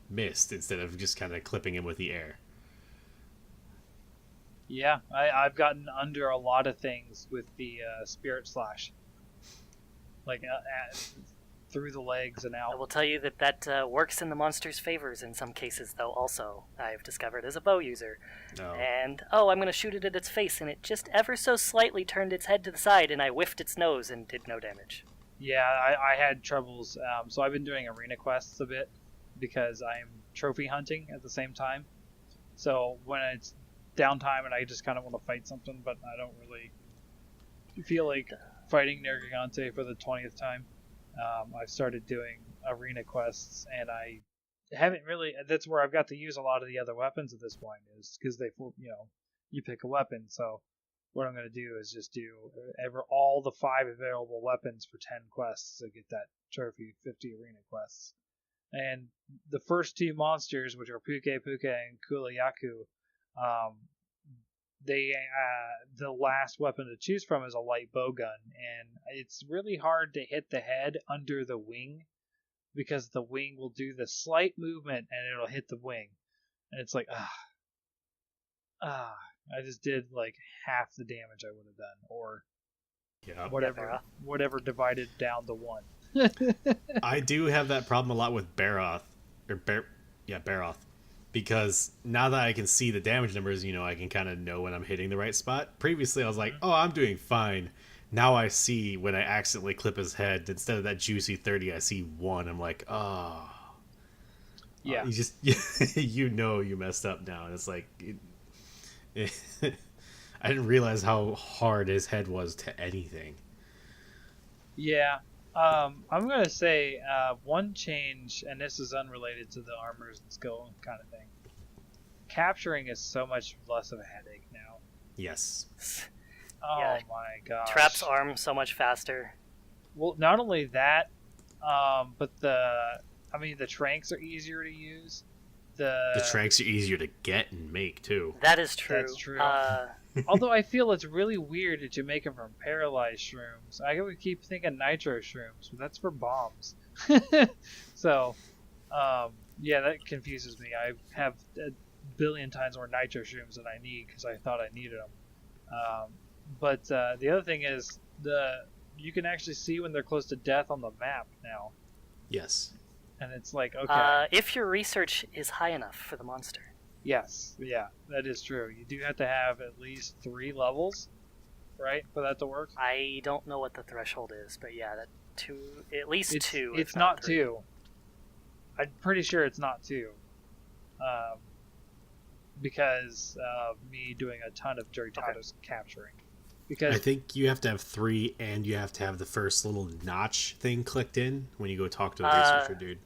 missed instead of just kind of clipping him with the air. Yeah, I've gotten under a lot of things with the Spirit Slash. Like, through the legs and I out. will tell you that works in the monster's favors in some cases, though, also, I've discovered as a bow user. No. And, I'm going to shoot it at its face, and it just ever so slightly turned its head to the side, and I whiffed its nose and did no damage. Yeah, I had troubles. So I've been doing arena quests a bit because I'm trophy hunting at the same time. So when it's downtime and I just kind of want to fight something, but I don't really feel like fighting Nergigante for the 20th time, I've started doing arena quests, and I haven't really. That's where I've got to use a lot of the other weapons at this point, is because you pick a weapon. So what I'm going to do is just do all the 5 available weapons for 10 quests to get that trophy 50 arena quests. And the first 2 monsters, which are Puke Puke and Kulayaku, the last weapon to choose from is a light bowgun, and it's really hard to hit the head under the wing because the wing will do the slight movement and it'll hit the wing, and it's like I just did like half the damage I would have done, or whatever divided down to 1. I do have that problem a lot with Baroth, because now that I can see the damage numbers, I can kind of know when I'm hitting the right spot. Previously, I was like, oh, I'm doing fine. Now I see when I accidentally clip his head, instead of that juicy 30, I see 1. I'm like, oh. Yeah. You just, you messed up now. And it's like, I didn't realize how hard his head was to anything. Yeah. I'm going to say one change, and this is unrelated to the armors and skill kind of thing. Capturing is so much less of a headache now. Yes. Oh Yeah. my gosh. Traps arm so much faster. Well, not only that, but the tranks are easier to use. The tranks are easier to get and make, too. That is true. That's true. Although I feel it's really weird that you make them from paralyzed shrooms. I would keep thinking nitro shrooms, but that's for bombs. So, that confuses me. I have a billion times more nitro shrooms than I need because I thought I needed them. But the other thing is you can actually see when they're close to death on the map now. Yes. And it's like, okay. If your research is high enough for the monster. Yes, yeah, that is true. You do have to have at least 3 levels, right, for that to work? I don't know what the threshold is, but yeah, at least 2. It's not 2. I'm pretty sure it's not 2. Because of me doing a ton of Doritados capturing. Because I think you have to have 3, and you have to have the first little notch thing clicked in when you go talk to the researcher dude.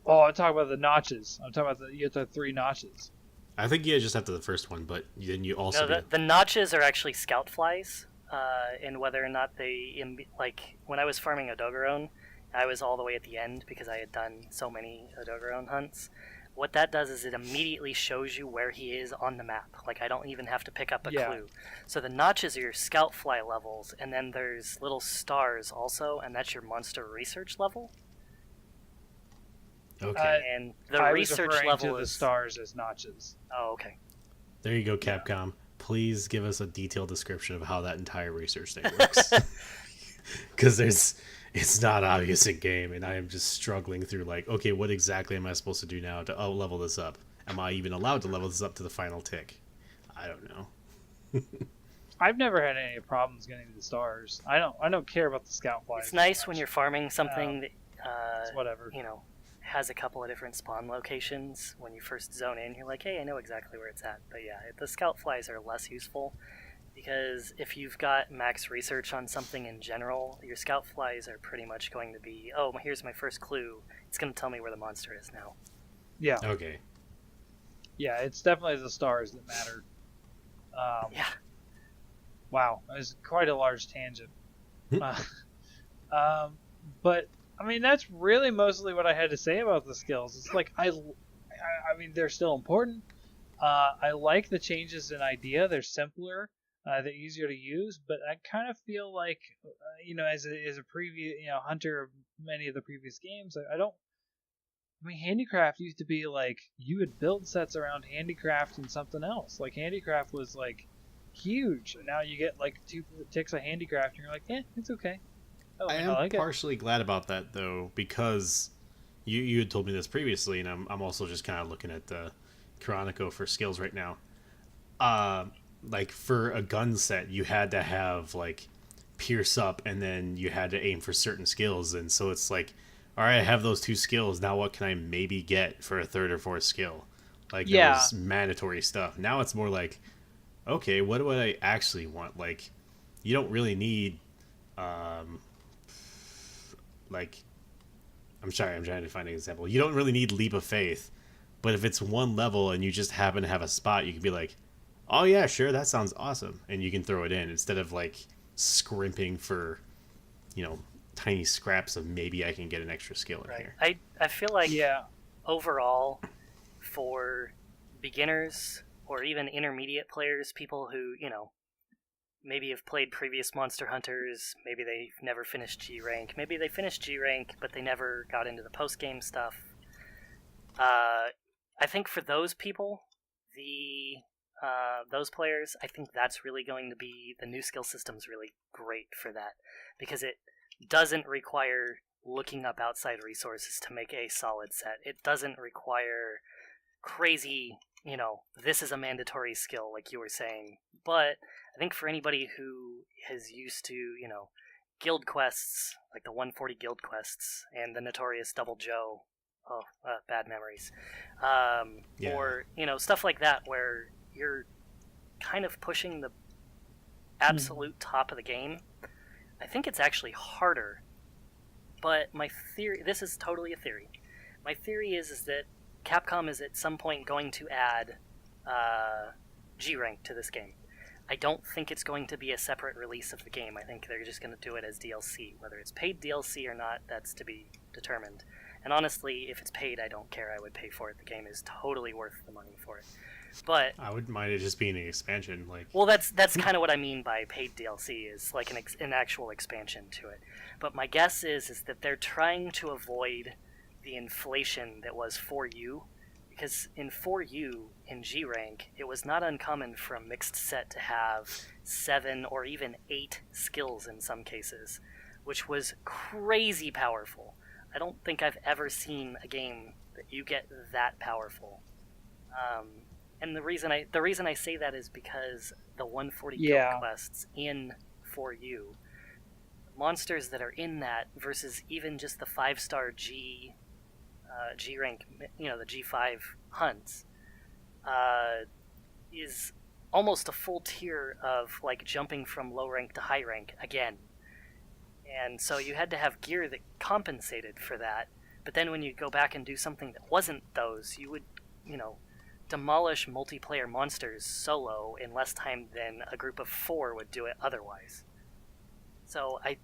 Oh, I'm talking about the notches. I'm talking about you have to have 3 notches. I think you just have to the first one, but then you also... No, the notches are actually scout flies, and whether or not they... when I was farming Odogaron, I was all the way at the end because I had done so many Odogaron hunts. What that does is it immediately shows you where he is on the map. Like, I don't even have to pick up a clue. So the notches are your scout fly levels, and then there's little stars also, and that's your monster research level. Okay. And the I research was referring level to is the stars as notches. Oh, okay. There you go, Capcom. please give us a detailed description of how that entire research thing works. Because it's not obvious in game, and I am just struggling through like, okay, what exactly am I supposed to do now to level this up? Am I even allowed to level this up to the final tick? I don't know. I've never had any problems getting to the stars. I don't care about the scout flies. It's nice when you're farming something that it's whatever. Has a couple of different spawn locations. When you first zone in, you're like, hey, I know exactly where it's at. But yeah, the scout flies are less useful because if you've got max research on something in general, your scout flies are pretty much going to be, oh, here's my first clue. It's going to tell me where the monster is now. Yeah. Okay. Yeah, it's definitely the stars that matter. Yeah. Wow, that was quite a large tangent. But I mean, that's really mostly what I had to say about the skills. It's like I mean, they're still important. I like the changes in idea. They're simpler. They're easier to use. But I kind of feel like, as a previous hunter of many of the previous games, I don't. I mean, handicraft used to be like you would build sets around handicraft and something else. Like handicraft was like huge. And now you get like 2 ticks of handicraft, and you're like, it's okay. I am partially glad about that though, because you had told me this previously, and I'm also just kind of looking at the Chronico for skills right now. Like for a gun set, you had to have like pierce up, and then you had to aim for certain skills, and so it's like, all right, I have those 2 skills. Now what can I maybe get for a 3rd or 4th skill? Like that was mandatory stuff. Now it's more like, okay, what do I actually want? Like, you don't really need. Like, I'm trying to find an example. You don't really need Leap of Faith, but if it's 1 level and you just happen to have a spot, you can be like, oh yeah, sure, that sounds awesome, and you can throw it in instead of like scrimping for, tiny scraps of maybe I can get an extra skill in here. I feel like overall, for beginners or even intermediate players, people who maybe have played previous Monster Hunters, maybe they've never finished G rank, maybe they finished G rank but they never got into the post game stuff. I think for those people, those players, I think that's really going to be, the new skill system's really great for that, because it doesn't require looking up outside resources to make a solid set. It doesn't require crazy, this is a mandatory skill like you were saying. But I think for anybody who is used to, guild quests, like the 140 guild quests and the notorious Double Joe, bad memories, or, stuff like that where you're kind of pushing the absolute top of the game, I think it's actually harder. But my theory, this is totally a theory, my theory is that Capcom is at some point going to add G rank to this game. I don't think it's going to be a separate release of the game. I think they're just going to do it as DLC. Whether it's paid DLC or not, that's to be determined. And honestly, if it's paid, I don't care. I would pay for it. The game is totally worth the money for it. But I wouldn't mind it just being an expansion. Well, that's kind of what I mean by paid DLC, is like an actual expansion to it. But my guess is that they're trying to avoid the inflation that was 4U, because in 4U, in G rank, it was not uncommon for a mixed set to have 7 or even 8 skills in some cases, which was crazy powerful. I don't think I've ever seen a game that you get that powerful. And the reason I say that is because the 140 guild quests in 4U, monsters that are in that versus even just the 5-star G rank, the G5 hunts, is almost a full tier of like jumping from low rank to high rank again. And so you had to have gear that compensated for that. But then when you go back and do something that wasn't those, you would, demolish multiplayer monsters solo in less time than a group of 4 would do it otherwise. So I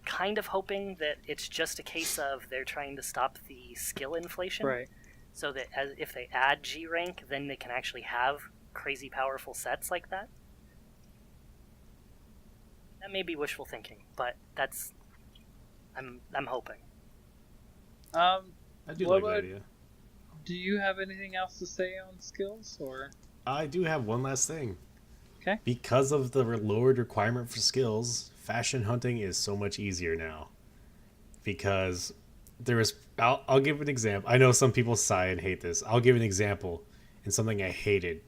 kind of hoping that it's just a case of they're trying to stop the skill inflation. Right. So that if they add G rank, then they can actually have crazy powerful sets like that. That may be wishful thinking, but that's I'm hoping. I do like that idea. Do you have anything else to say on skills, or? I do have one last thing. Okay. Because of the lowered requirement for skills, fashion hunting is so much easier now. Because I'll give an example. I know some people sigh and hate this. I'll give an example in something I hated.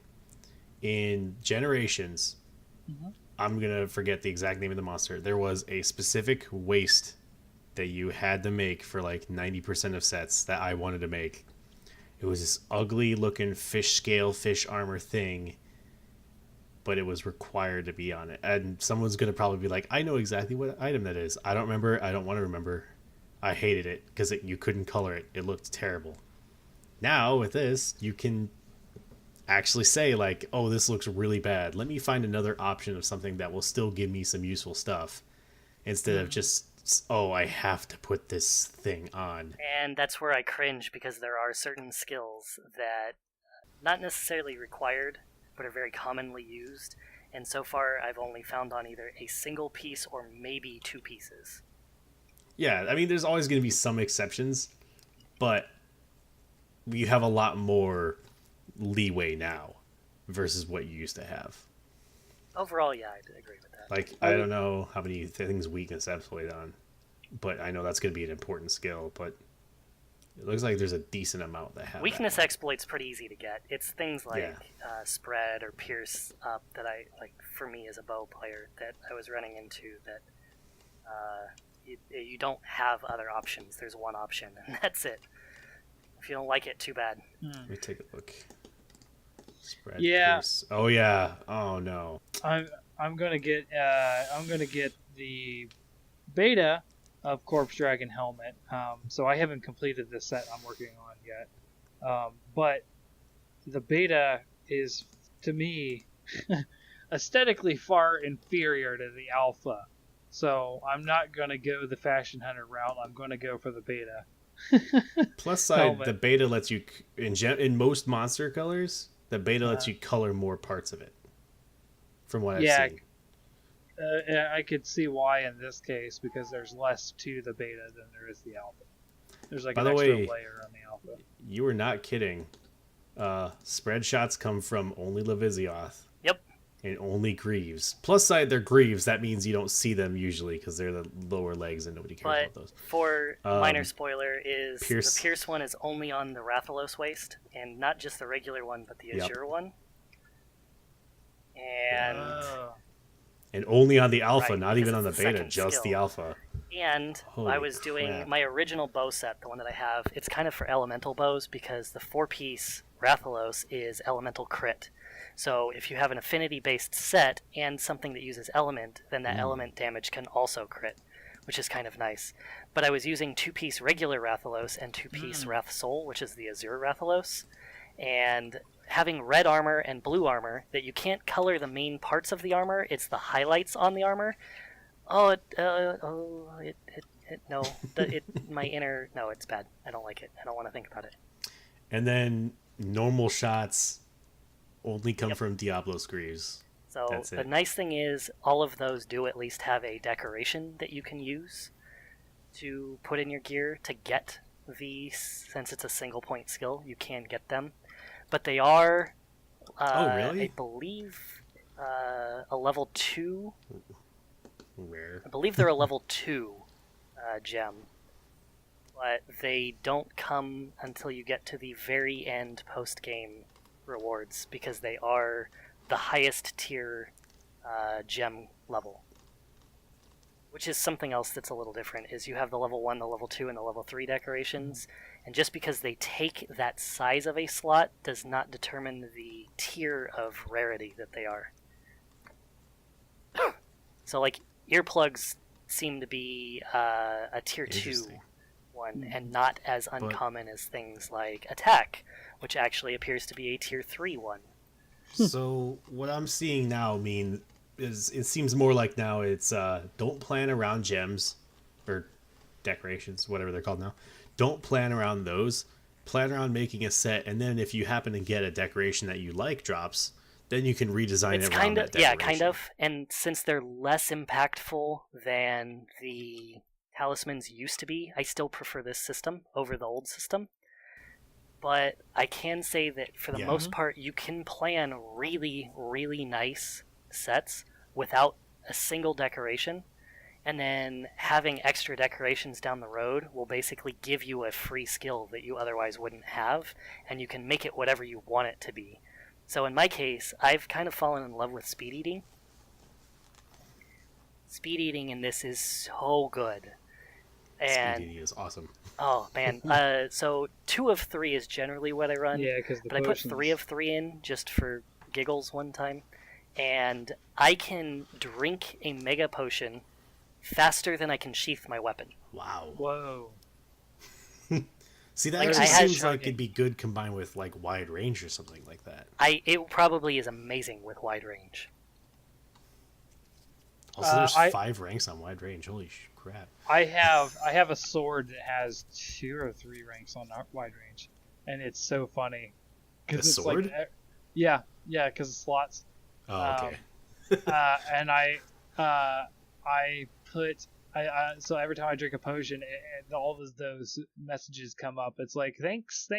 In Generations, I'm going to forget the exact name of the monster. There was a specific waist that you had to make for like 90% of sets that I wanted to make. It was this ugly looking fish scale, fish armor thing, but it was required to be on it. And someone's going to probably be like, I know exactly what item that is. I don't remember. I don't want to remember. I hated it because you couldn't color it. It looked terrible. Now with this, you can actually say like, oh, this looks really bad. Let me find another option of something that will still give me some useful stuff instead of just, oh, I have to put this thing on. And that's where I cringe, because there are certain skills that not necessarily required, but are very commonly used. And so far, I've only found on either a single piece or maybe 2 pieces. Yeah, I mean, there's always going to be some exceptions, but you have a lot more leeway now versus what you used to have. Overall, yeah, I agree with that. Like, I don't know how many things weakness exploit on, but I know that's going to be an important skill, but it looks like there's a decent amount that have Weakness that. exploit's pretty easy to get. It's things like spread or pierce up that I, like, for me as a bow player, that I was running into that you don't have other options. There's one option, and that's it. If you don't like it, too bad. Let me take a look. Spread, Yeah. pierce. Oh yeah. Oh no. I'm gonna get the beta of Corpse Dragon Helmet. So I haven't completed the set I'm working on yet. But the beta is, to me, aesthetically far inferior to the alpha. So I'm not gonna go the Fashion Hunter route. I'm gonna go for the beta. Plus side, Helmet. the beta lets you in most monster colors. The beta lets you color more parts of it. From what I've seen. I could see why in this case, because there's less to the beta than there is the alpha. There's like By an the extra way, layer on the alpha. You were not kidding. Spread shots come from only Levizioth. Yep. And only Greaves. Plus side, they're Greaves. That means you don't see them usually because they're the lower legs and nobody cares about those. For minor spoiler, is Pierce. the Pierce one is only on the Rathalos waist, and not just the regular one, but the Azure one. And and only on the alpha, Right, not because even on the it's the beta, second just skill. the alpha. And Holy I was doing crap. my original bow set, the one that I have. It's kind of for elemental bows because the 4-piece Rathalos is elemental crit. So if you have an affinity-based set and something that uses element, then that element damage can also crit, which is kind of nice. But I was using 2-piece regular Rathalos and 2-piece Wrath Soul, which is the Azure Rathalos. And having red armor and blue armor, that you can't color the main parts of the armor, it's the highlights on the armor. No, my inner, no, it's bad. I don't like it. I don't want to think about it. And then normal shots only come from Diablo's Greaves. So That's the it. nice thing is all of those do at least have a decoration that you can use to put in your gear to get since it's a single point skill, you can get them. But they are, really? I believe, a level 2. Rare. I believe they're a level 2 gem. But they don't come until you get to the very end post-game rewards, because they are the highest tier gem level. Which is something else that's a little different, is you have the level 1, the level 2, and the level 3 decorations, and just because they take that size of a slot does not determine the tier of rarity that they are. So, like, earplugs seem to be a tier 2 one, and not as uncommon as things like attack, which actually appears to be a tier 3 one. So what I'm seeing now is it seems more like now it's don't plan around gems or decorations, whatever they're called now. Don't plan around those. Plan around making a set, and then if you happen to get a decoration that you like drops, then you can redesign It's it around kind of that decoration. kind of. And since they're less impactful than the talismans used to be, I still prefer this system over the old system. But I can say that for the most part, you can plan really, really nice sets without a single decoration, and then having extra decorations down the road will basically give you a free skill that you otherwise wouldn't have, and you can make it whatever you want it to be. So in my case, I've kind of fallen in love with speed eating. Speed eating in this is so good. And Speed eating is awesome. oh man, so 2 of 3 is generally what I run. Yeah, because but I put 3 of 3 in just for giggles one time, and I can drink a mega potion faster than I can sheath my weapon. Wow. Whoa. See, that Like, actually I had seems like chugging. it'd be good combined with like wide range or something like that. It probably is amazing with wide range. Also, there's I- 5 ranks on wide range. Holy crap! I have a sword that has 2 or 3 ranks on wide range, and it's so funny. The It's sword? Like, yeah, because of slots. Oh, okay. And I put so every time I drink a potion, all of those messages come up. It's like thanks.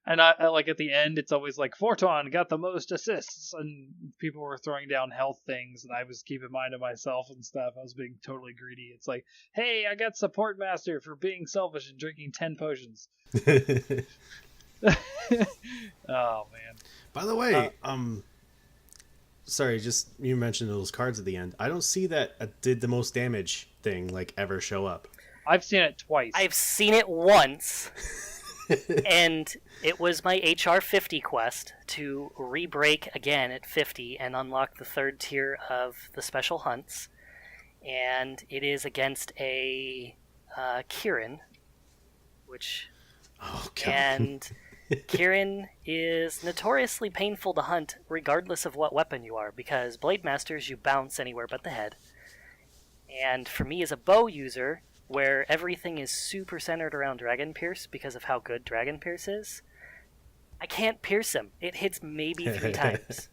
And I like at the end, it's always like Fortuan got the most assists, and people were throwing down health things, and I was keeping mind of myself and stuff. I was being totally greedy. It's like, hey, I got support master for being selfish and drinking 10 potions. Oh man. By the way, sorry, just you mentioned those cards at the end. I don't see that a did the most damage thing like ever show up. I've seen it twice. I've seen it once, and it was my HR 50 quest to re-break again at 50 and unlock the 3rd tier of the special hunts, and it is against a Kirin, which... Oh god. And Kirin is notoriously painful to hunt regardless of what weapon you are, because Blade Masters you bounce anywhere but the head. And for me as a bow user, where everything is super centered around Dragon Pierce because of how good Dragon Pierce is, I can't pierce him. It hits maybe 3 times.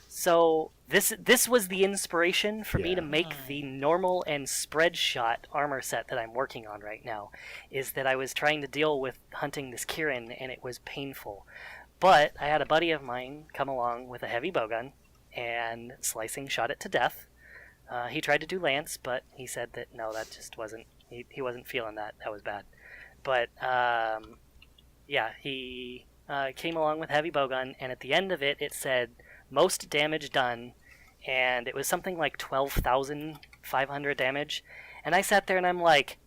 So this was the inspiration for me to make the normal and spread shot armor set that I'm working on right now, is that I was trying to deal with hunting this Kirin, and it was painful. But I had a buddy of mine come along with a heavy bowgun, and slicing shot it to death. He tried to do lance, but he said that no, that just wasn't, he wasn't feeling that. That was bad. But yeah, he came along with heavy bowgun, and at the end of it, it said most damage done, and it was something like 12,500 damage. And I sat there and I'm like,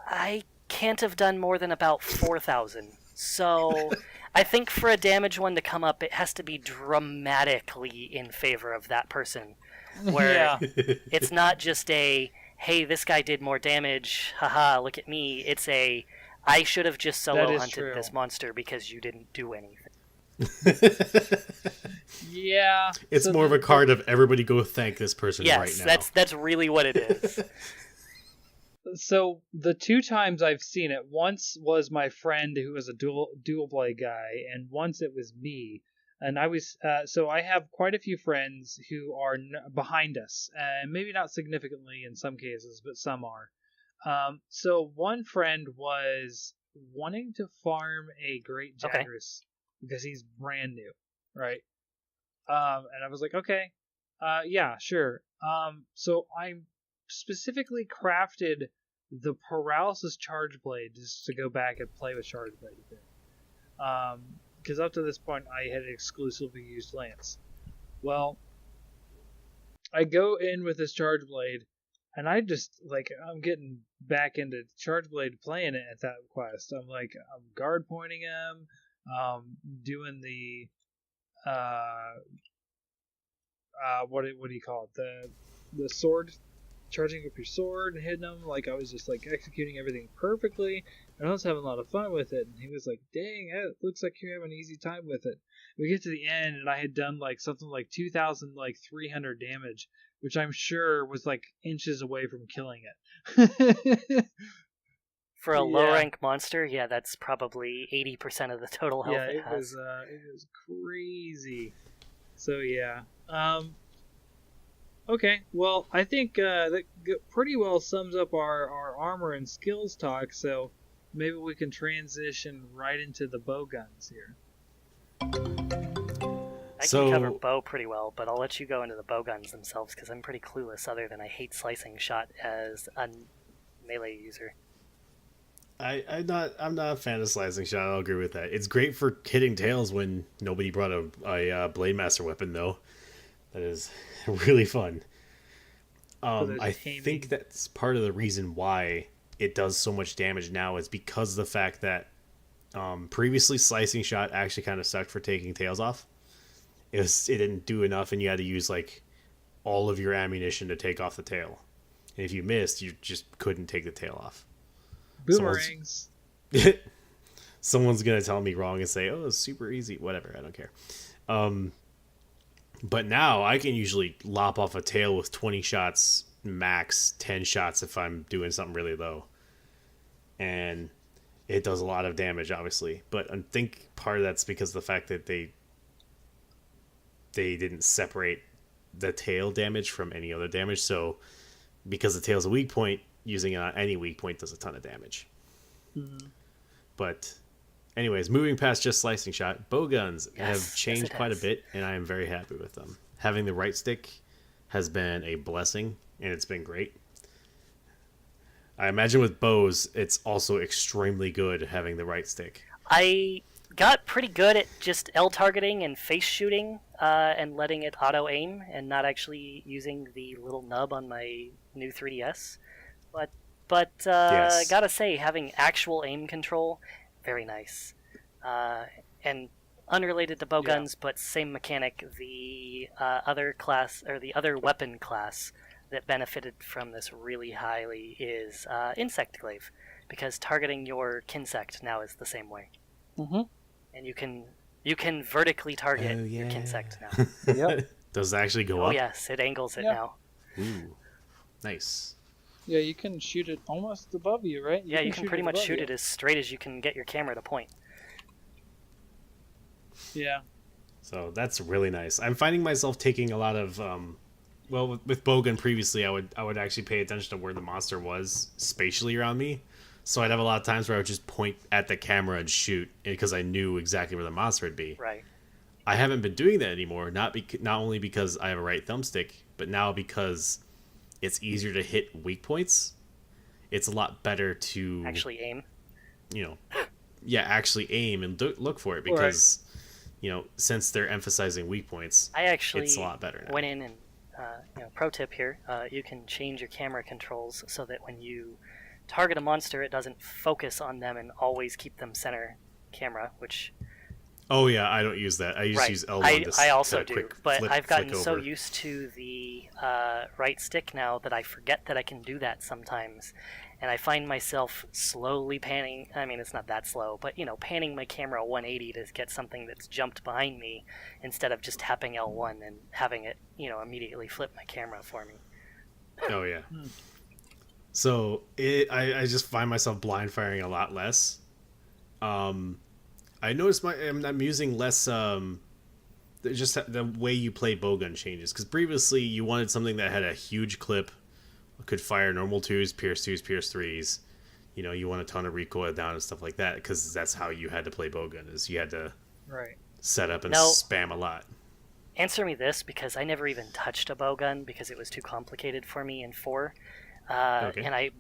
I can't have done more than about 4,000. So I think for a damage one to come up, it has to be dramatically in favor of that person. Where Yeah. it's not just a, hey, this guy did more damage, haha, look at me. It's a, I should have just That solo is hunted true. this monster because you didn't do anything. Yeah. It's so more of a card of everybody go thank this person Yes, right now. that's really what it is. So the 2 times I've seen it, once was my friend who was a dual blade guy, and once it was me. And I was so I have quite a few friends who are behind us, and maybe not significantly in some cases, but some are. So one friend was wanting to farm a Great Okay. Jagras because he's brand new, right? And I was like, okay, yeah, sure. So I specifically crafted the paralysis charge blade just to go back and play with charge blade a bit. Because up to this point I had exclusively used lance. Well, I go in with this charge blade, and I just like I'm getting back into charge blade playing it at that quest. I'm like I'm guard pointing him, doing the what do you call it, the sword, charging up your sword and hitting them. Like I was just like executing everything perfectly, and I was having a lot of fun with it. And he was like, dang, it looks like you're having an easy time with it. We get to the end, and I had done like something like 2,300 damage, which I'm sure was like inches away from killing it. For a low Yeah. rank monster, yeah, that's probably 80% of the total health Yeah, it it has. was crazy. So yeah. Okay, well, I think that pretty well sums up our armor and skills talk. So maybe we can transition right into the bowguns here. I can cover bow pretty well, but I'll let you go into the bowguns themselves because I'm pretty clueless. Other than I hate slicing shot as a melee user. I'm not a fan of slicing shot. I'll agree with that. It's great for hitting tails when nobody brought a blade master weapon though. That is really fun. I think that's part of the reason why it does so much damage now is because of the fact that previously slicing shot actually kind of sucked for taking tails off. It didn't do enough, and you had to use like all of your ammunition to take off the tail. And if you missed, you just couldn't take the tail off. Boomerangs. Someone's gonna tell me wrong and say, "Oh, it's super easy." Whatever, I don't care. But now I can usually lop off a tail with 20 shots max, 10 shots if I'm doing something really low, and it does a lot of damage, obviously. But I think part of that's because of the fact that they didn't separate the tail damage from any other damage. So because the tail's a weak point, using it on any weak point does a ton of damage. Mm-hmm. But anyways, moving past just slicing shot, bowguns have changed quite a has. bit, and I am very happy with them. Having the right stick has been a blessing, and it's been great. I imagine with bows, it's also extremely good having the right stick. I got pretty good at just L targeting and face shooting and letting it auto aim and not actually using the little nub on my new 3DS. But Yes. gotta say, having actual aim control, very nice. And unrelated to bowguns, but same mechanic. The other class or the other weapon class that benefited from this really highly is insect glaive, because targeting your kinsect now is the same way. Mm-hmm. And you can vertically target your kinsect now. Yep. Does it actually go Oh up? yes, it angles it Yeah. now. Ooh, nice. Yeah, you can shoot it almost above you, right? Yeah, you can pretty much above shoot you. it as straight as you can get your camera to point. Yeah. So that's really nice. I'm finding myself taking a lot of with bowgun previously, I would actually pay attention to where the monster was spatially around me. So I'd have a lot of times where I would just point at the camera and shoot because I knew exactly where the monster would be. Right. I haven't been doing that anymore. Not only because I have a right thumbstick, but now because it's easier to hit weak points. It's a lot better to Actually aim. Actually aim and look for it because since they're emphasizing weak points, I actually it's a lot better now. went in and pro tip here, you can change your camera controls so that when you target a monster, it doesn't focus on them and always keep them center camera, which Oh yeah, I don't use that. I just use L1 I also to do, quick but flick, I've gotten flick so over. used to the right stick now that I forget that I can do that sometimes, and I find myself slowly panning. I mean, it's not that slow, but panning my camera 180 to get something that's jumped behind me instead of just tapping L1 and having it, immediately flip my camera for me. Oh yeah. So I just find myself blind firing a lot less. I noticed I'm using less. Just the way you play bowgun changes, because previously you wanted something that had a huge clip, could fire normal 2s, pierce 2s, pierce 3s. You want a ton of recoil down and stuff like that, because that's how you had to play bowgun. Is you had to set up and spam a lot. Answer me this, because I never even touched a bowgun because it was too complicated for me in 4. Okay. And I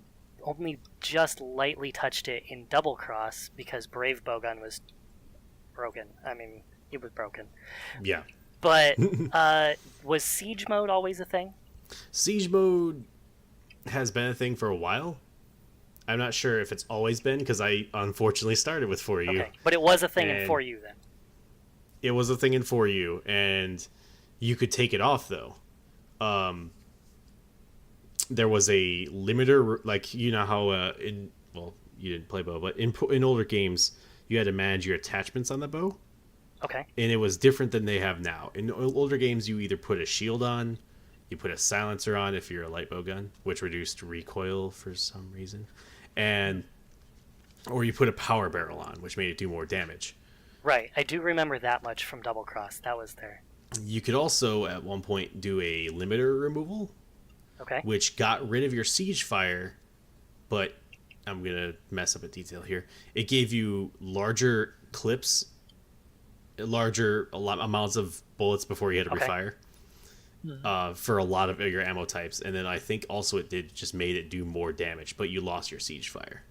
only just lightly touched it in Double Cross because Brave Bowgun was broken. I mean, it was broken. Yeah. But was Siege mode always a thing? Siege mode has been a thing for a while. I'm not sure if it's always been, because I unfortunately started with 4U. Okay, but it was a thing in 4U then. It was a thing in 4U, and you could take it off, though. There was a limiter, like, how you didn't play bow, but in older games, you had to manage your attachments on the bow. Okay. And it was different than they have now. In older games, you either put a shield on, you put a silencer on if you're a light bowgun, which reduced recoil for some reason, or you put a power barrel on, which made it do more damage. Right, I do remember that much from Double Cross. That was there. You could also, at one point, do a limiter removal, Okay. which got rid of your siege fire, but I'm going to mess up a detail here. It gave you larger clips amounts of bullets before you had to Okay. refire. For a lot of bigger ammo types, and then I think also it made it do more damage, but you lost your siege fire.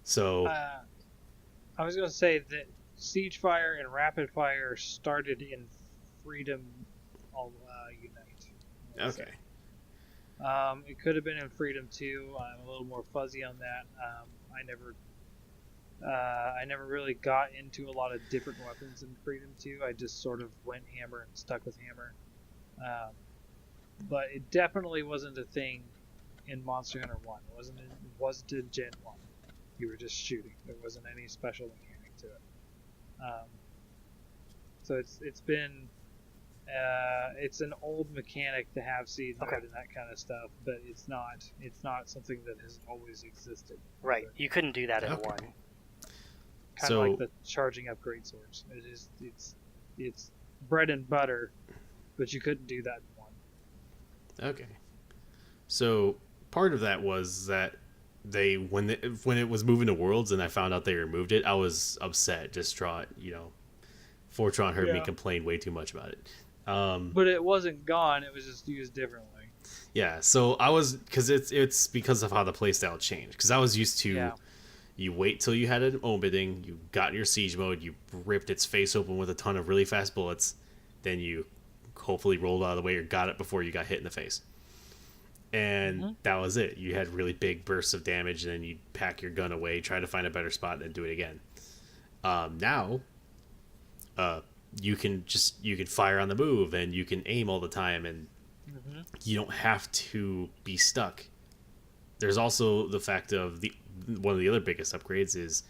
So I was going to say that siege fire and rapid fire started in Freedom Unite. okay, It could have been in Freedom 2. I'm a little more fuzzy on that. I never really got into a lot of different weapons in Freedom 2. I just sort of went hammer and stuck with hammer. But it definitely wasn't a thing in Monster Hunter 1. It wasn't in Gen 1. You were just shooting. There wasn't any special mechanic to it. So it's been it's an old mechanic to have seed mode and that kind of stuff, but it's not something that has always existed. Right. You couldn't do that in 1. Kind of So- like the charging up great swords. It's bread and butter, but you couldn't do that in 1. okay. So part of that was that when it was moving to Worlds and I found out they removed it, I was upset, distraught. Fortuan heard me Yeah. complain way too much about it. But it wasn't gone. It was just used differently. Yeah, so I was, because it's because of how the playstyle changed. Because I was used to, Yeah. you wait till you had an opening, you got your siege mode, you ripped its face open with a ton of really fast bullets, then you hopefully rolled out of the way or got it before you got hit in the face. And that was it. You had really big bursts of damage, and then you'd pack your gun away, try to find a better spot, and then do it again. Now, you can fire on the move, and you can aim all the time, and you don't have to be stuck. There's also the fact of one of the other biggest upgrades is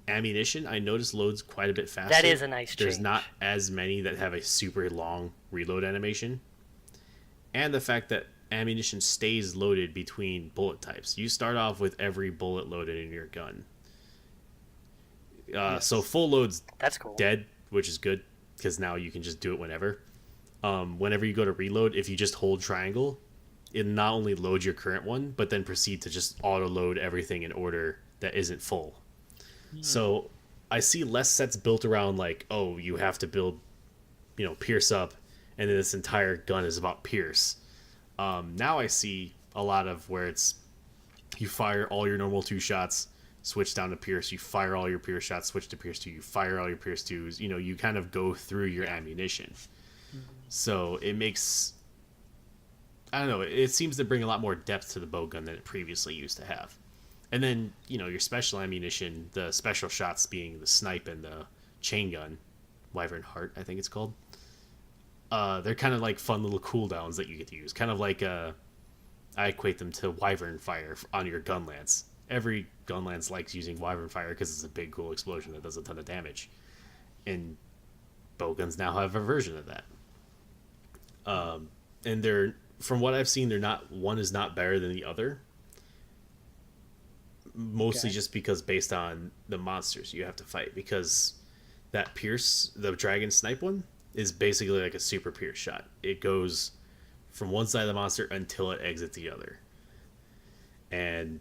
ammunition. I noticed loads quite a bit faster. That is a nice change. There's not as many that have a super long reload animation, and the fact that ammunition stays loaded between bullet types. You start off with every bullet loaded in your gun. So full load's That's cool. dead, which is good because now you can just do it whenever. Whenever you go to reload, if you just hold triangle, it not only loads your current one, but then proceed to just auto load everything in order that isn't full. So I see less sets built around like, oh, you have to build, pierce up, and then this entire gun is about pierce. Now I see a lot of where it's you fire all your normal 2 shots, switch down to pierce, you fire all your pierce shots, switch to pierce 2, you fire all your pierce 2s, you kind of go through your ammunition. So it makes, I don't know, it seems to bring a lot more depth to the bowgun than it previously used to have. And then, your special ammunition, the special shots being the snipe and the chain gun, Wyvern Heart, I think it's called. They're kind of like fun little cooldowns that you get to use. Kind of like, I equate them to Wyvern Fire on your gun lance. Every gun lance likes using Wyvern Fire because it's a big, cool explosion that does a ton of damage. And bowguns now have a version of that. And they're, from what I've seen, one is not better than the other. Mostly just because based on the monsters you have to fight. Because that pierce, the dragon snipe one, is basically like a super pierce shot. It goes from one side of the monster until it exits the other. And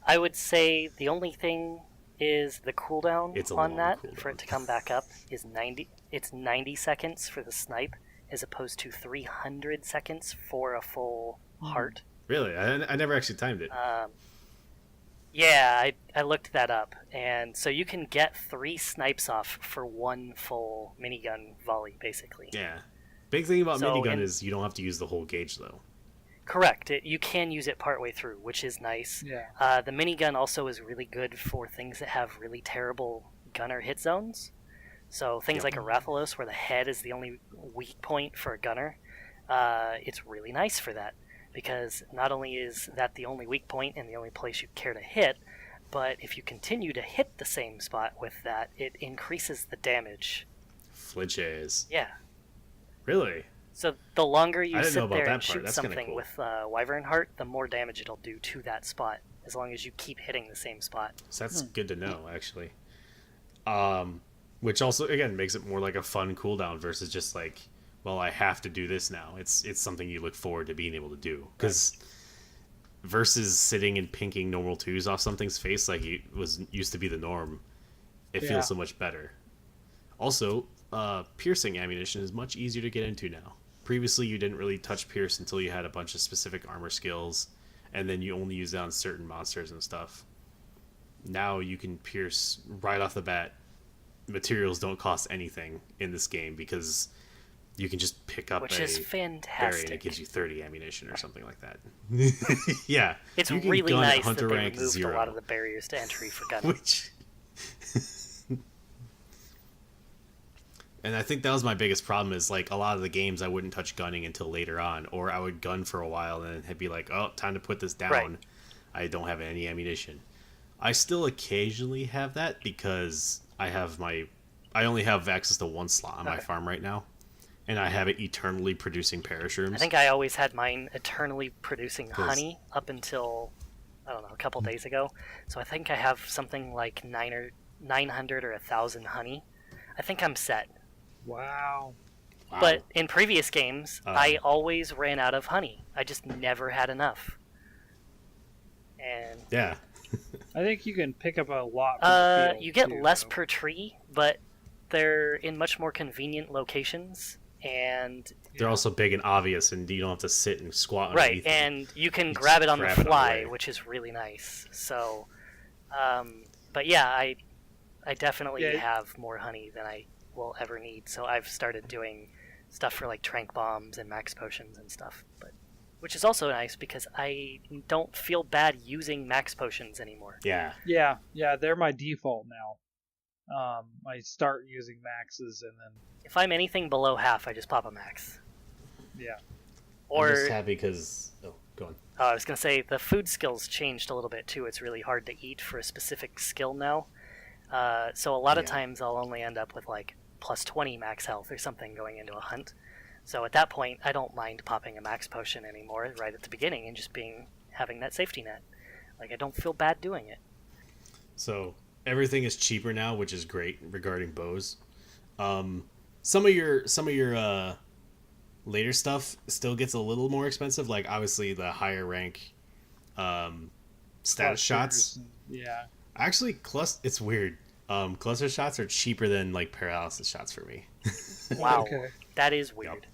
I would say the only thing is the cooldown It's a on long that cooldown. for it to come back up is 90. It's 90 seconds for the snipe as opposed to 300 seconds for a full heart. really, I never actually timed it. Yeah, I looked that up, and so you can get 3 snipes off for 1 full minigun volley, basically. Yeah. Big thing about So minigun in- is you don't have to use the whole gauge, though. Correct. You can use it partway through, which is nice. Yeah. The minigun also is really good for things that have really terrible gunner hit zones. So things like a Rathalos, where the head is the only weak point for a gunner, it's really nice for that. Because not only is that the only weak point and the only place you care to hit, but if you continue to hit the same spot with that, it increases the damage. Flinches. Yeah. Really? So the longer I you didn't know sit about there that and part. shoot That's kinda something cool. with Wyvern Heart, the more damage it'll do to that spot, as long as you keep hitting the same spot. So that's good to know, actually. Which also, again, makes it more like a fun cooldown versus just like, well, I have to do this now. It's something you look forward to being able to do. Because versus sitting and pinking normal 2s off something's face like it used to be the norm, It Yeah. feels so much better. Also, piercing ammunition is much easier to get into now. Previously, you didn't really touch pierce until you had a bunch of specific armor skills, and then you only use it on certain monsters and stuff. Now you can pierce right off the bat. Materials don't cost anything in this game because you can just pick up which a is berry and fantastic. it gives you 30 ammunition or something like that. Yeah, It's you can really gun at nice that Hunter they rank removed 0, a lot of the barriers to entry for gunning. which and I think that was my biggest problem is like a lot of the games I wouldn't touch gunning until later on, or I would gun for a while and then it'd be like, oh, time to put this down. Right. I don't have any ammunition. I still occasionally have that because I only have access to one slot on my farm right now, and I have it eternally producing parashrooms. I think I always had mine eternally producing honey up until, I don't know, a couple days ago. So I think I have something like 900 or 1,000 honey. I think I'm set. Wow. Wow. But in previous games, I always ran out of honey. I just never had enough. And yeah, I think you can pick up a lot. From the field you get too, less though. per tree, but they're in much more convenient locations. And they're also big and obvious, and you don't have to sit and squat right, underneath them. and you can You grab just it on the grab it on the fly, way. which is really nice. So, but yeah, I definitely Yeah. have more honey than I will ever need. So I've started doing stuff for like trank bombs and max potions and stuff, but which is also nice because I don't feel bad using max potions anymore. Yeah, Yeah, they're my default now. I start using maxes and then If I'm anything below half, I just pop a max. yeah. Or I'm just happy because go on. I was gonna say the food skills changed a little bit too. It's really hard to eat for a specific skill now. So a lot of Yeah. times I'll only end up with like plus 20 max health or something going into a hunt. So at that point, I don't mind popping a max potion anymore right at the beginning and just having that safety net. Like I don't feel bad doing it. So everything is cheaper now, which is great regarding bows. Some of your later stuff still gets a little more expensive. Like obviously the higher rank status shots. Yeah. Actually, it's weird. Cluster shots are cheaper than like paralysis shots for me. Wow, Okay. that is weird.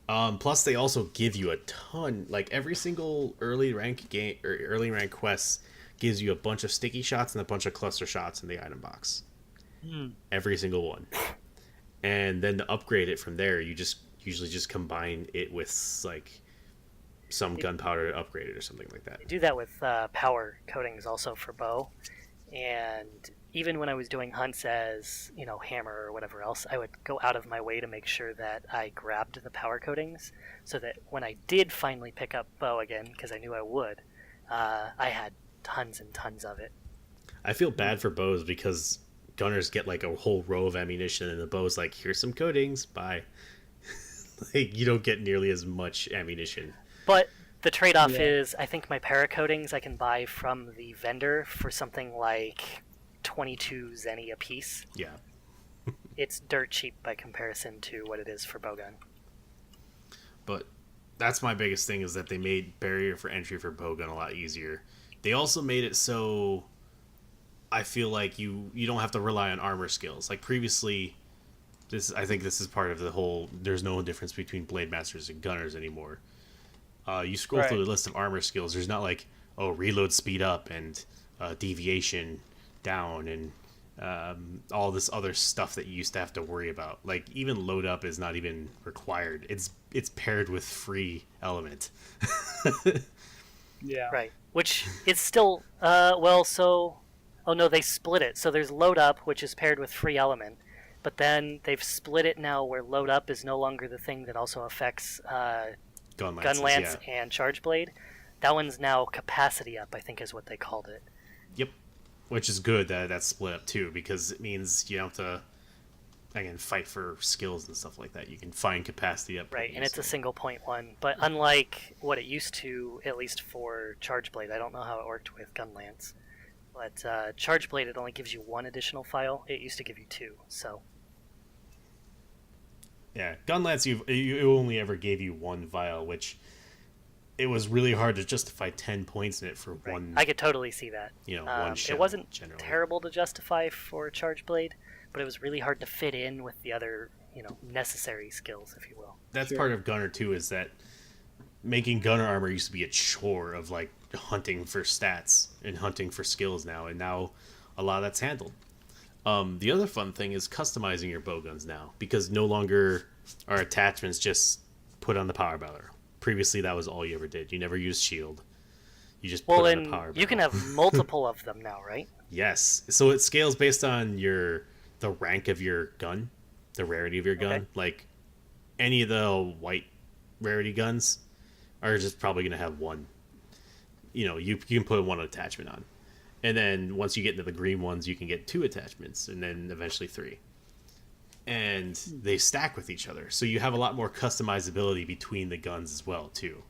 Plus, they also give you a ton. Like every single early rank game or early rank quests gives you a bunch of sticky shots and a bunch of cluster shots in the item box. Every single one. And then to upgrade it from there, you just usually just combine it with like some gunpowder to upgrade it or something like that. I do that with power coatings also for bow, and even when I was doing hunts as hammer or whatever else, I would go out of my way to make sure that I grabbed the power coatings so that when I did finally pick up bow again, because I knew I would, I had tons and tons of it. I feel bad for bows because gunners get like a whole row of ammunition and the bow's like, here's some coatings, bye. Like you don't get nearly as much ammunition. But the trade-off Yeah. is I think my para coatings I can buy from the vendor for something like 22 zenny a piece. Yeah. It's dirt cheap by comparison to what it is for bowgun. But that's my biggest thing is that they made barrier for entry for bowgun a lot easier. They also made it so I feel like you don't have to rely on armor skills. Like previously, I think this is part of the whole. There's no difference between blade masters and gunners anymore. You scroll through the list of armor skills. There's not like reload speed up and deviation down and all this other stuff that you used to have to worry about. Like even load up is not even required. It's paired with free element. Yeah. Right. Which is still oh no, they split it. So there's load up, which is paired with free element, but then they've split it now where load up is no longer the thing that also affects Gun lance and charge blade. That one's now capacity up, I think is what they called it. Yep. Which is good that that's split up too, because it means you don't have to again fight for skills and stuff like that. You can find capacity up. Right, and it's a single point one. But unlike what it used to, at least for charge blade, I don't know how it worked with gun lance. But charge blade, it only gives you one additional file. It used to give you two, so. Yeah, gun lance, you only ever gave you one vial, which it was really hard to justify 10 points in it for Right. one. I could totally see that. One shell. It wasn't generally terrible to justify for Charge Blade, but it was really hard to fit in with the other, necessary skills, if you will. That's Sure. part of Gunner too. Is that making Gunner armor used to be a chore of like hunting for stats and hunting for skills now, and now a lot of that's handled. The other fun thing is customizing your bowguns now, because no longer are attachments just put on the power barrel. Previously, that was all you ever did. You never used shield. You just put on the power barrel. You can have multiple of them now, right? Yes. So it scales based on the rank of your gun, the rarity of your gun. Okay. Like any of the white rarity guns are just probably going to have one. You can put one attachment on. And then once you get into the green ones, you can get 2 attachments, and then eventually 3. And they stack with each other. So you have a lot more customizability between the guns as well, too.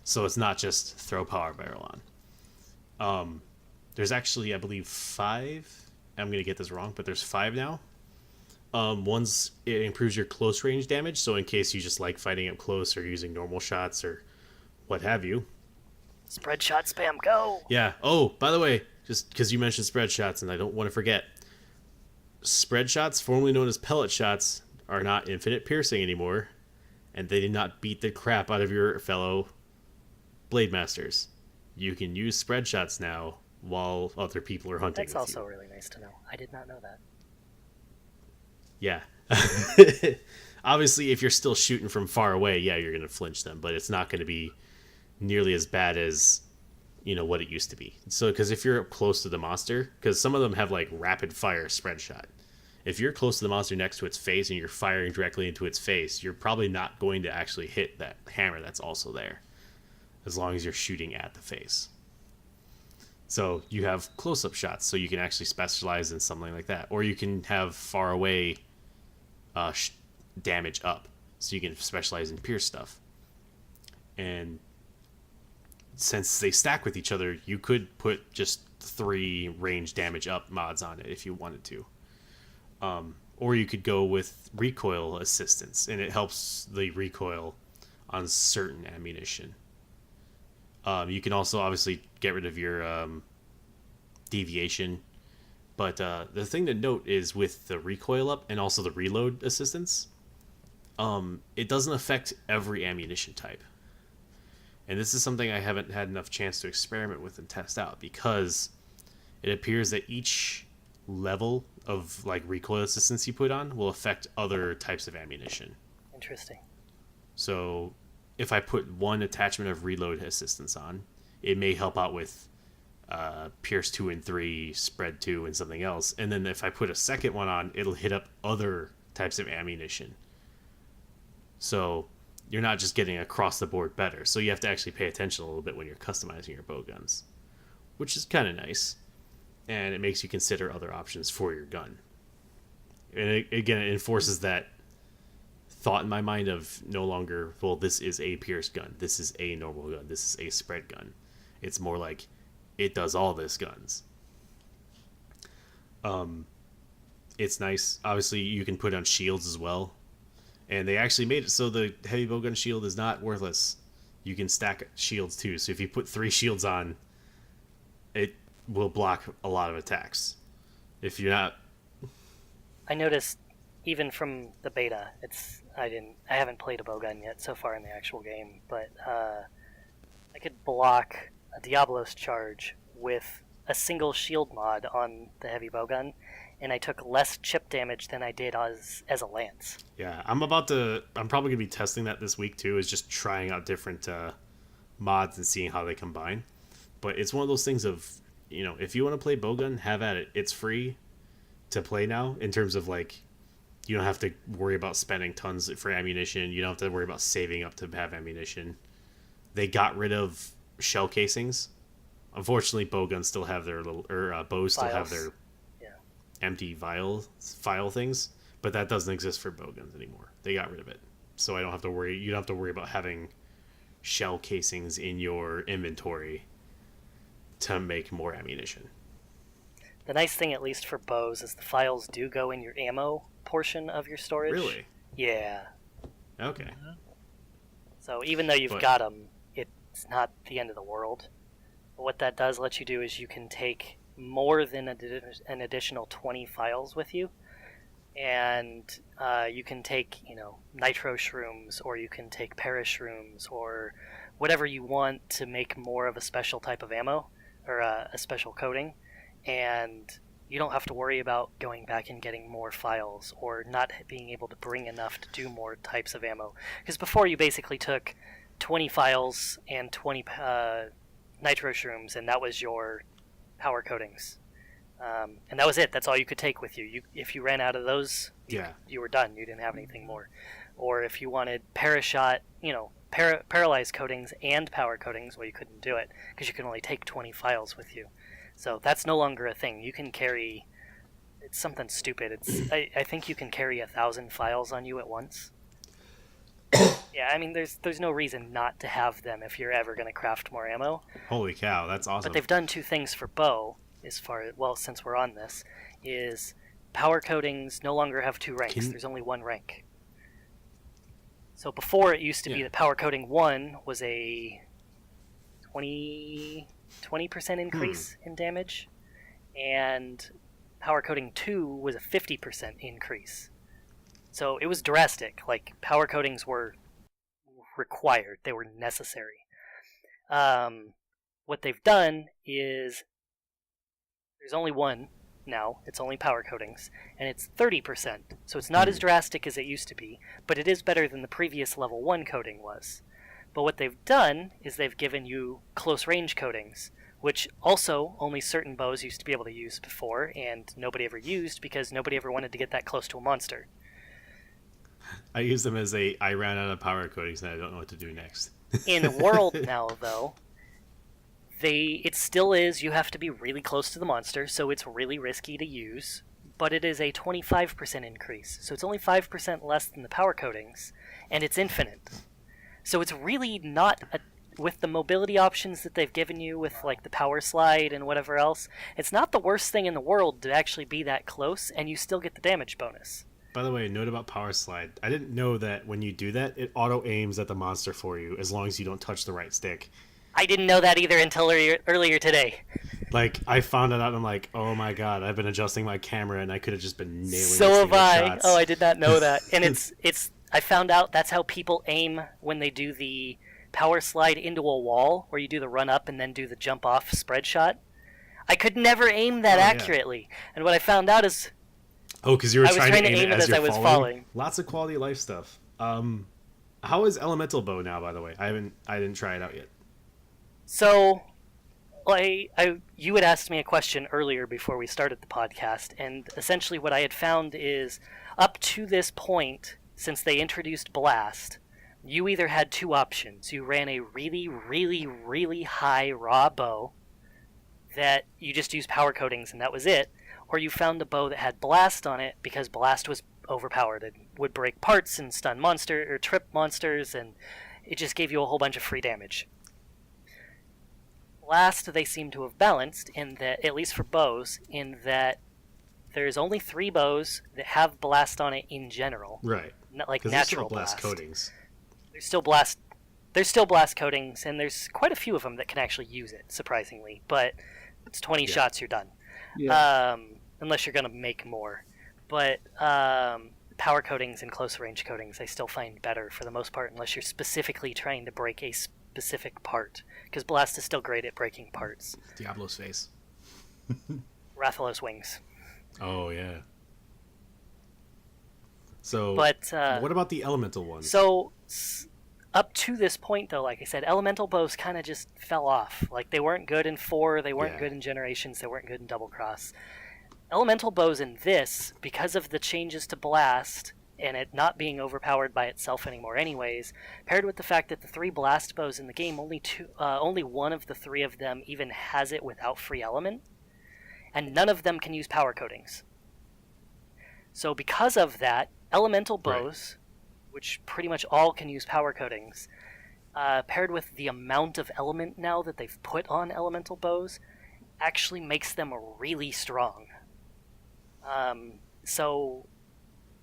So it's not just throw power barrel on. There's actually, I believe, 5. I'm going to get this wrong, but there's 5 now. One's, it improves your close range damage. So in case you just like fighting up close or using normal shots or what have you. Spread shot spam, go! Yeah. Oh, by the way, just because you mentioned spread shots, and I don't want to forget, spread shots, formerly known as pellet shots, are not infinite piercing anymore, and they did not beat the crap out of your fellow blade masters. You can use spread shots now while other people are hunting. That's with also you. really nice to know. I did not know that. Yeah. Obviously, if you're still shooting from far away, yeah, you're going to flinch them, but it's not going to be nearly as bad as what it used to be. So because if you're up close to the monster, because some of them have like rapid fire spread shot, if you're close to the monster next to its face and you're firing directly into its face, you're probably not going to actually hit that hammer that's also there, as long as you're shooting at the face. So you have close-up shots, so you can actually specialize in something like that, or you can have far away damage up, so you can specialize in pierce stuff. And since they stack with each other, you could put just 3 range damage up mods on it if you wanted to. Or you could go with recoil assistance, and it helps the recoil on certain ammunition. You can also obviously get rid of your deviation. But the thing to note is with the recoil up and also the reload assistance, it doesn't affect every ammunition type. And this is something I haven't had enough chance to experiment with and test out, because it appears that each level of like recoil assistance you put on will affect other types of ammunition. Interesting. So if I put one attachment of reload assistance on, it may help out with Pierce 2 and 3, Spread 2, and something else. And then if I put a second one on, it'll hit up other types of ammunition. So you're not just getting across the board better. So you have to actually pay attention a little bit when you're customizing your bow guns, which is kind of nice. And it makes you consider other options for your gun. And it enforces that thought in my mind of no longer, well, this is a pierce gun, this is a normal gun, this is a spread gun. It's more like it does all this guns. It's nice. Obviously, you can put on shields as well. And they actually made it so the heavy bowgun shield is not worthless. You can stack shields too. So if you put 3 shields on, it will block a lot of attacks. If you're not... I noticed even from the beta, I haven't played a bowgun yet so far in the actual game, but I could block a Diablos charge with a single shield mod on the heavy bowgun, and I took less chip damage than I did as a lance. Yeah, I'm probably going to be testing that this week too, is just trying out different mods and seeing how they combine. But it's one of those things of, if you want to play bowgun, have at it. It's free to play now, in terms of like, you don't have to worry about spending tons for ammunition. You don't have to worry about saving up to have ammunition. They got rid of shell casings. Unfortunately, bowguns still have their bows still have their empty vial things, but that doesn't exist for bowguns anymore. They got rid of it, so you don't have to worry about having shell casings in your inventory to make more ammunition. The nice thing, at least for bows, is the files do go in your ammo portion of your storage. Really? Yeah. Okay. So even though you've got them, it It's not the end of the world. But what that does let you do is you can take more than an additional 20 files with you. And you can take, nitro shrooms, or you can take parashrooms, or whatever you want to make more of a special type of ammo, or a special coating. And you don't have to worry about going back and getting more files, or not being able to bring enough to do more types of ammo. Because before you basically took 20 files and 20 nitro shrooms, and that was your power coatings. And that was it. That's all you could take with you. If you ran out of those, you were done. You didn't have anything more. Or if you wanted parashot, paralyzed coatings and power coatings, well, you couldn't do it because you can only take 20 files with you. So that's no longer a thing. You can carry... It's something stupid. I think you can carry 1,000 files on you at once. Yeah, I mean, there's no reason not to have them if you're ever going to craft more ammo. Holy cow, that's awesome. But they've done two things for bow, since we're on this, is power coatings no longer have two ranks. There's only one rank. So before it used to be that power coating 1 was a 20% increase in damage, and power coating 2 was a 50% increase. So it was drastic. Like, power coatings were required. They were necessary. What they've done is there's only one now. It's only power coatings, and it's 30%. So it's not as drastic as it used to be, but it is better than the previous level 1 coating was. But what they've done is they've given you close range coatings, which also only certain bows used to be able to use before, and nobody ever used because nobody ever wanted to get that close to a monster. I use them as I ran out of power coatings and I don't know what to do next. In World now, though, it still is, you have to be really close to the monster, so it's really risky to use, but it is a 25% increase. So it's only 5% less than the power coatings, and it's infinite. So it's really not, with the mobility options that they've given you with like the power slide and whatever else, it's not the worst thing in the world to actually be that close, and you still get the damage bonus. By the way, note about power slide. I didn't know that when you do that, it auto-aims at the monster for you as long as you don't touch the right stick. I didn't know that either until earlier today. Like, I found it out and I'm like, oh my god, I've been adjusting my camera and I could have just been nailing So have I. shots. Oh, I did not know that. And I found out that's how people aim when they do the power slide into a wall, where you do the run up and then do the jump off spread shot. I could never aim that accurately. And what I found out is... Oh, because you were trying to aim it as I was falling. Lots of quality of life stuff. How is elemental bow now, by the way? I didn't try it out yet. So, you had asked me a question earlier before we started the podcast, and essentially what I had found is, up to this point, since they introduced Blast, you either had two options. You ran a really, really, really high raw bow that you just used power coatings and that was it, or you found a bow that had Blast on it because Blast was overpowered. It would break parts and stun or trip monsters, and it just gave you a whole bunch of free damage. Blast, they seem to have balanced, in that, at least for bows, in that there's only 3 bows that have Blast on it in general. Right. Not like natural blast coatings. There's still blast coatings, and there's quite a few of them that can actually use it, surprisingly. But it's 20 shots, you're done. Yeah. Unless you're going to make more. But power coatings and close range coatings I still find better for the most part, unless you're specifically trying to break a specific part. Because Blast is still great at breaking parts. Diablo's face. Rathalos wings. Oh, yeah. So, but, what about the elemental ones? So, up to this point, though, like I said, elemental bows kind of just fell off. Like, they weren't good in 4, they weren't good in Generations, they weren't good in Double Cross. Elemental bows in this, because of the changes to Blast, and it not being overpowered by itself anymore anyways, paired with the fact that the 3 Blast bows in the game, only one of the 3 of them even has it without free element, and none of them can use power coatings. So because of that, elemental bows, which pretty much all can use power coatings, paired with the amount of element now that they've put on elemental bows, actually makes them really strong. So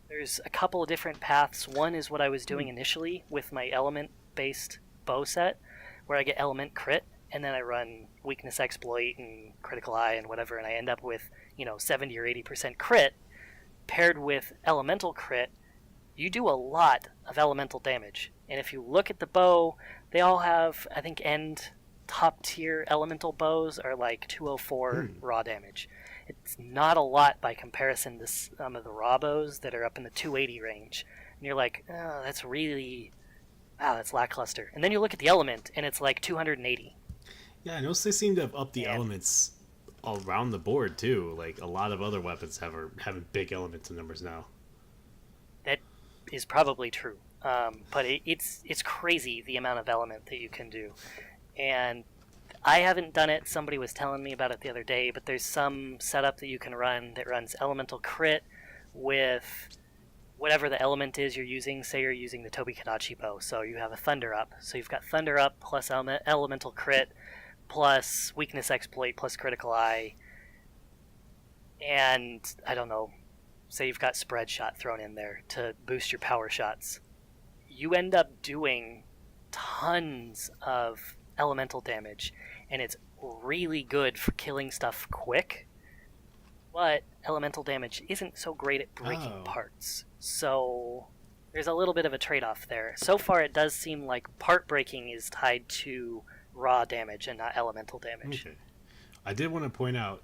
there's a couple of different paths. One is what I was doing initially with my element-based bow set, where I get element crit, and then I run weakness exploit and critical eye and whatever, and I end up with 70 or 80% crit paired with elemental crit. You do a lot of elemental damage, and if you look at the bow, they all have, I think, top tier elemental bows are like 204 raw damage. It's not a lot by comparison to some of the raw bows that are up in the 280 range. And you're like, oh, that's lackluster. And then you look at the element, and it's like 280. Yeah, I noticed they seem to have upped the elements all around the board, too. Like, a lot of other weapons having big elemental numbers now. That is probably true. But it's crazy the amount of element that you can do. And I haven't done it. Somebody was telling me about it the other day, but there's some setup that you can run that runs elemental crit with whatever the element is you're using. Say you're using the Tobi Kadachi bow, so you have a Thunder Up. So you've got Thunder Up plus elemental crit plus weakness exploit plus critical eye. And, I don't know, say you've got spread shot thrown in there to boost your power shots. You end up doing tons of elemental damage, and it's really good for killing stuff quick, but elemental damage isn't so great at breaking parts, so there's a little bit of a trade-off there. So far it does seem like part breaking is tied to raw damage and not elemental damage. Okay. I did want to point out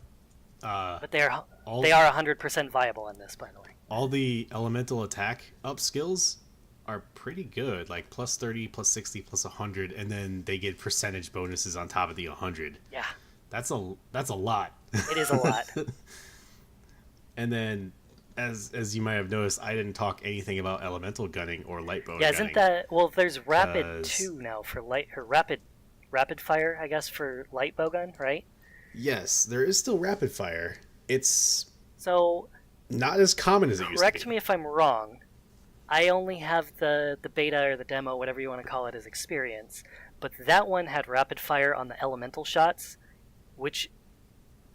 but they are 100% viable in this, by the way. All the elemental attack up skills are pretty good, like plus 30, plus 60, plus 100, and then they get percentage bonuses on top of the 100. Yeah. That's a lot. It is a lot. And then, as you might have noticed, I didn't talk anything about elemental gunning or light bow gunning. Yeah, isn't that... Well, there's rapid 2 now for light... Or rapid fire, I guess, for light bowgun, right? Yes, there is still rapid fire. It's... So... not as common as it used to be. Correct me if I'm wrong. I only have the beta or the demo, whatever you want to call it, as experience. But that one had rapid fire on the elemental shots, which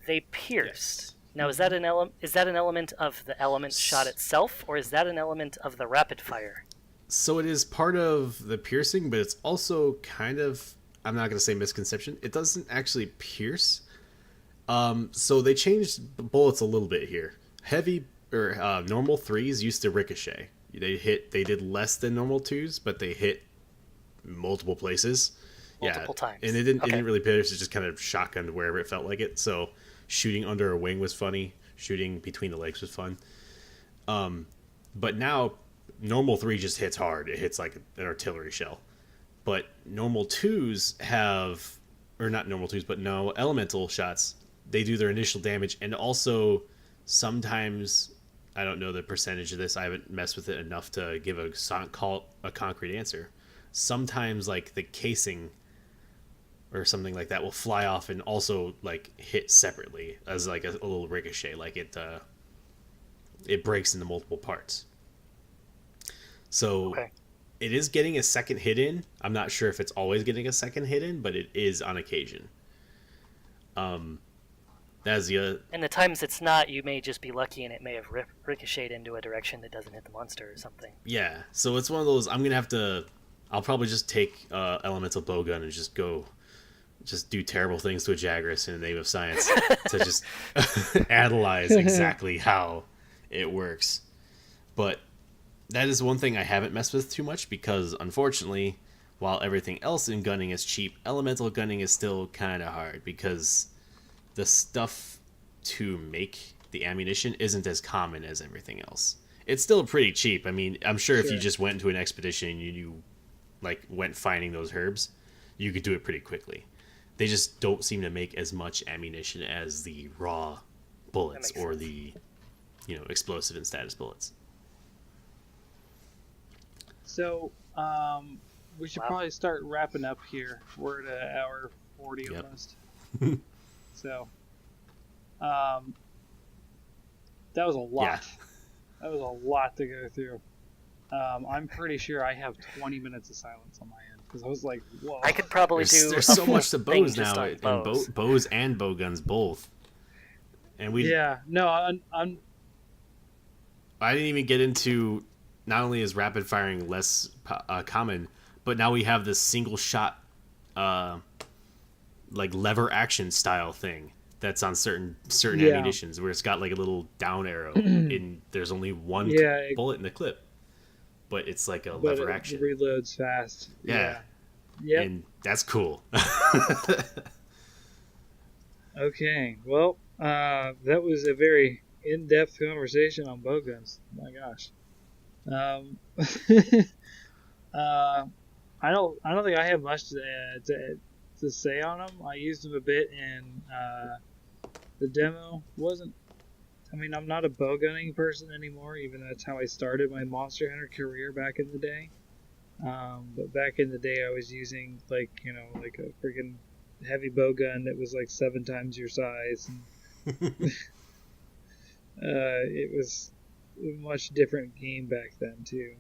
they pierced. Yes. Now, is that an element of the element shot itself, or is that an element of the rapid fire? So it is part of the piercing, but it's also kind of, I'm not going to say misconception, it doesn't actually pierce. So they changed bullets a little bit here. Heavy or normal 3s used to ricochet. They did less than normal 2s, but they hit multiple places. Multiple times. And it didn't really pierce, it just kind of shotgunned wherever it felt like it. So shooting under a wing was funny. Shooting between the legs was fun. But now, normal 3 just hits hard. It hits like an artillery shell. But normal 2s have... Or not normal 2s, but no, elemental shots. They do their initial damage, and also sometimes... I don't know the percentage of this. I haven't messed with it enough to give a concrete answer. Sometimes, like, the casing or something like that will fly off and also, like, hit separately as, like, a little ricochet. Like, it breaks into multiple parts. So, It is getting a second hit in. I'm not sure if it's always getting a second hit in, but it is on occasion. That's the and the times it's not, you may just be lucky and it may have ricocheted into a direction that doesn't hit the monster or something. Yeah, so it's one of those, I'll probably just take elemental bowgun and just do terrible things to a Jagras in the name of science to just analyze exactly how it works. But that is one thing I haven't messed with too much because, unfortunately, while everything else in gunning is cheap, elemental gunning is still kind of hard because the stuff to make the ammunition isn't as common as everything else. It's still pretty cheap. I mean, I'm sure if you just went into an expedition and you like went finding those herbs, you could do it pretty quickly. They just don't seem to make as much ammunition as the raw bullets or the, explosive and status bullets. So, we should probably start wrapping up here. We're at an hour 40 almost. So, that was a lot. Yeah. That was a lot to go through. I'm pretty sure I have 20 minutes of silence on my end because I was like, whoa. I could probably There's so much to bows now, and bows and bowguns both. And we. Yeah, no, I didn't even get into. Not only is rapid firing less common, but now we have this single shot like lever action style thing that's on certain Yeah. ammunitions where it's got like a little down arrow and there's only one bullet in the clip, but it's like a but lever it action. reloads fast. Yeah. Yep. And that's cool. Okay. Well, that was a very in-depth conversation on bowguns. My gosh. I don't think I have much to say on them. I used them a bit in the demo. I'm not a bowgunning person anymore, even though that's how I started my Monster Hunter career back in the day. But back in the day, I was using like a freaking heavy bowgun that was like 7 times your size. And, it was a much different game back then too.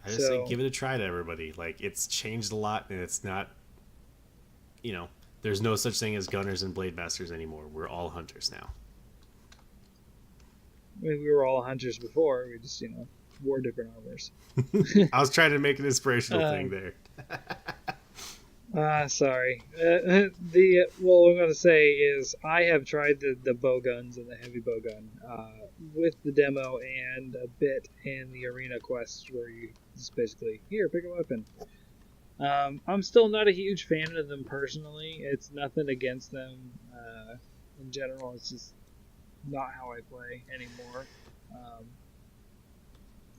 I just say give it a try to everybody. Like, it's changed a lot, and it's not, there's no such thing as gunners and blade masters anymore. We're all hunters now. I mean, we were all hunters before. We just wore different armors. I was trying to make an inspirational thing there. Sorry. What I'm going to say is I have tried the bow guns and the heavy bow gun with the demo and a bit in the arena quest where you just basically, here, pick a weapon. I'm still not a huge fan of them personally. It's nothing against them in general. It's just not how I play anymore.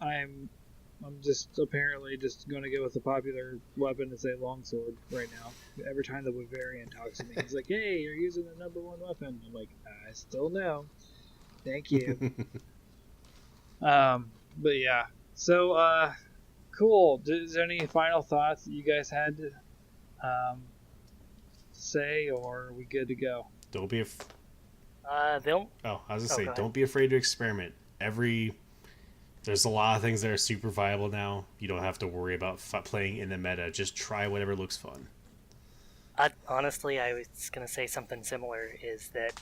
I'm just apparently just going to go with the popular weapon and say longsword right now. Every time the Bavarian talks to me, he's like, "Hey, you're using the #1 weapon." I'm like, "I still know. Thank you." But yeah. So, cool. Is there any final thoughts that you guys had to say, or are we good to go? Don't be I was gonna say, don't be afraid to experiment. There's a lot of things that are super viable now. You don't have to worry about playing in the meta. Just try whatever looks fun. Honestly, I was going to say something similar, is that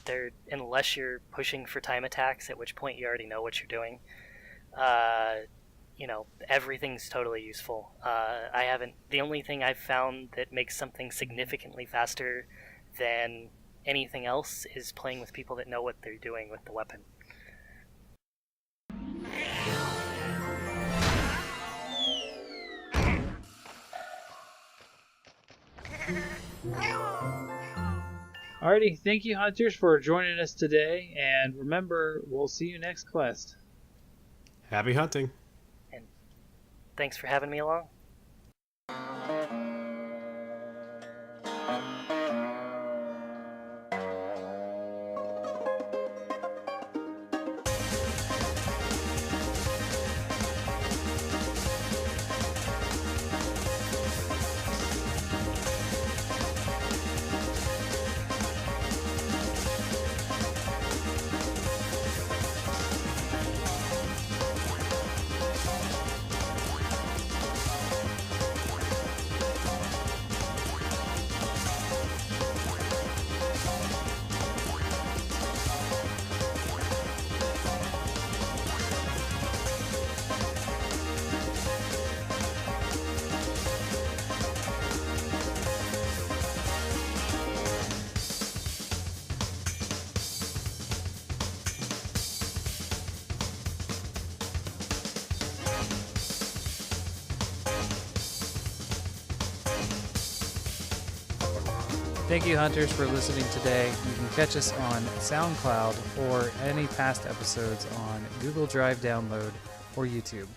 unless you're pushing for time attacks, at which point you already know what you're doing, everything's totally useful. The only thing I've found that makes something significantly faster than anything else is playing with people that know what they're doing with the weapon. Alrighty, thank you, hunters, for joining us today, and remember, we'll see you next quest. Happy hunting. And thanks for having me along. Thank you, hunters, for listening today. You can catch us on SoundCloud or any past episodes on Google Drive download or YouTube.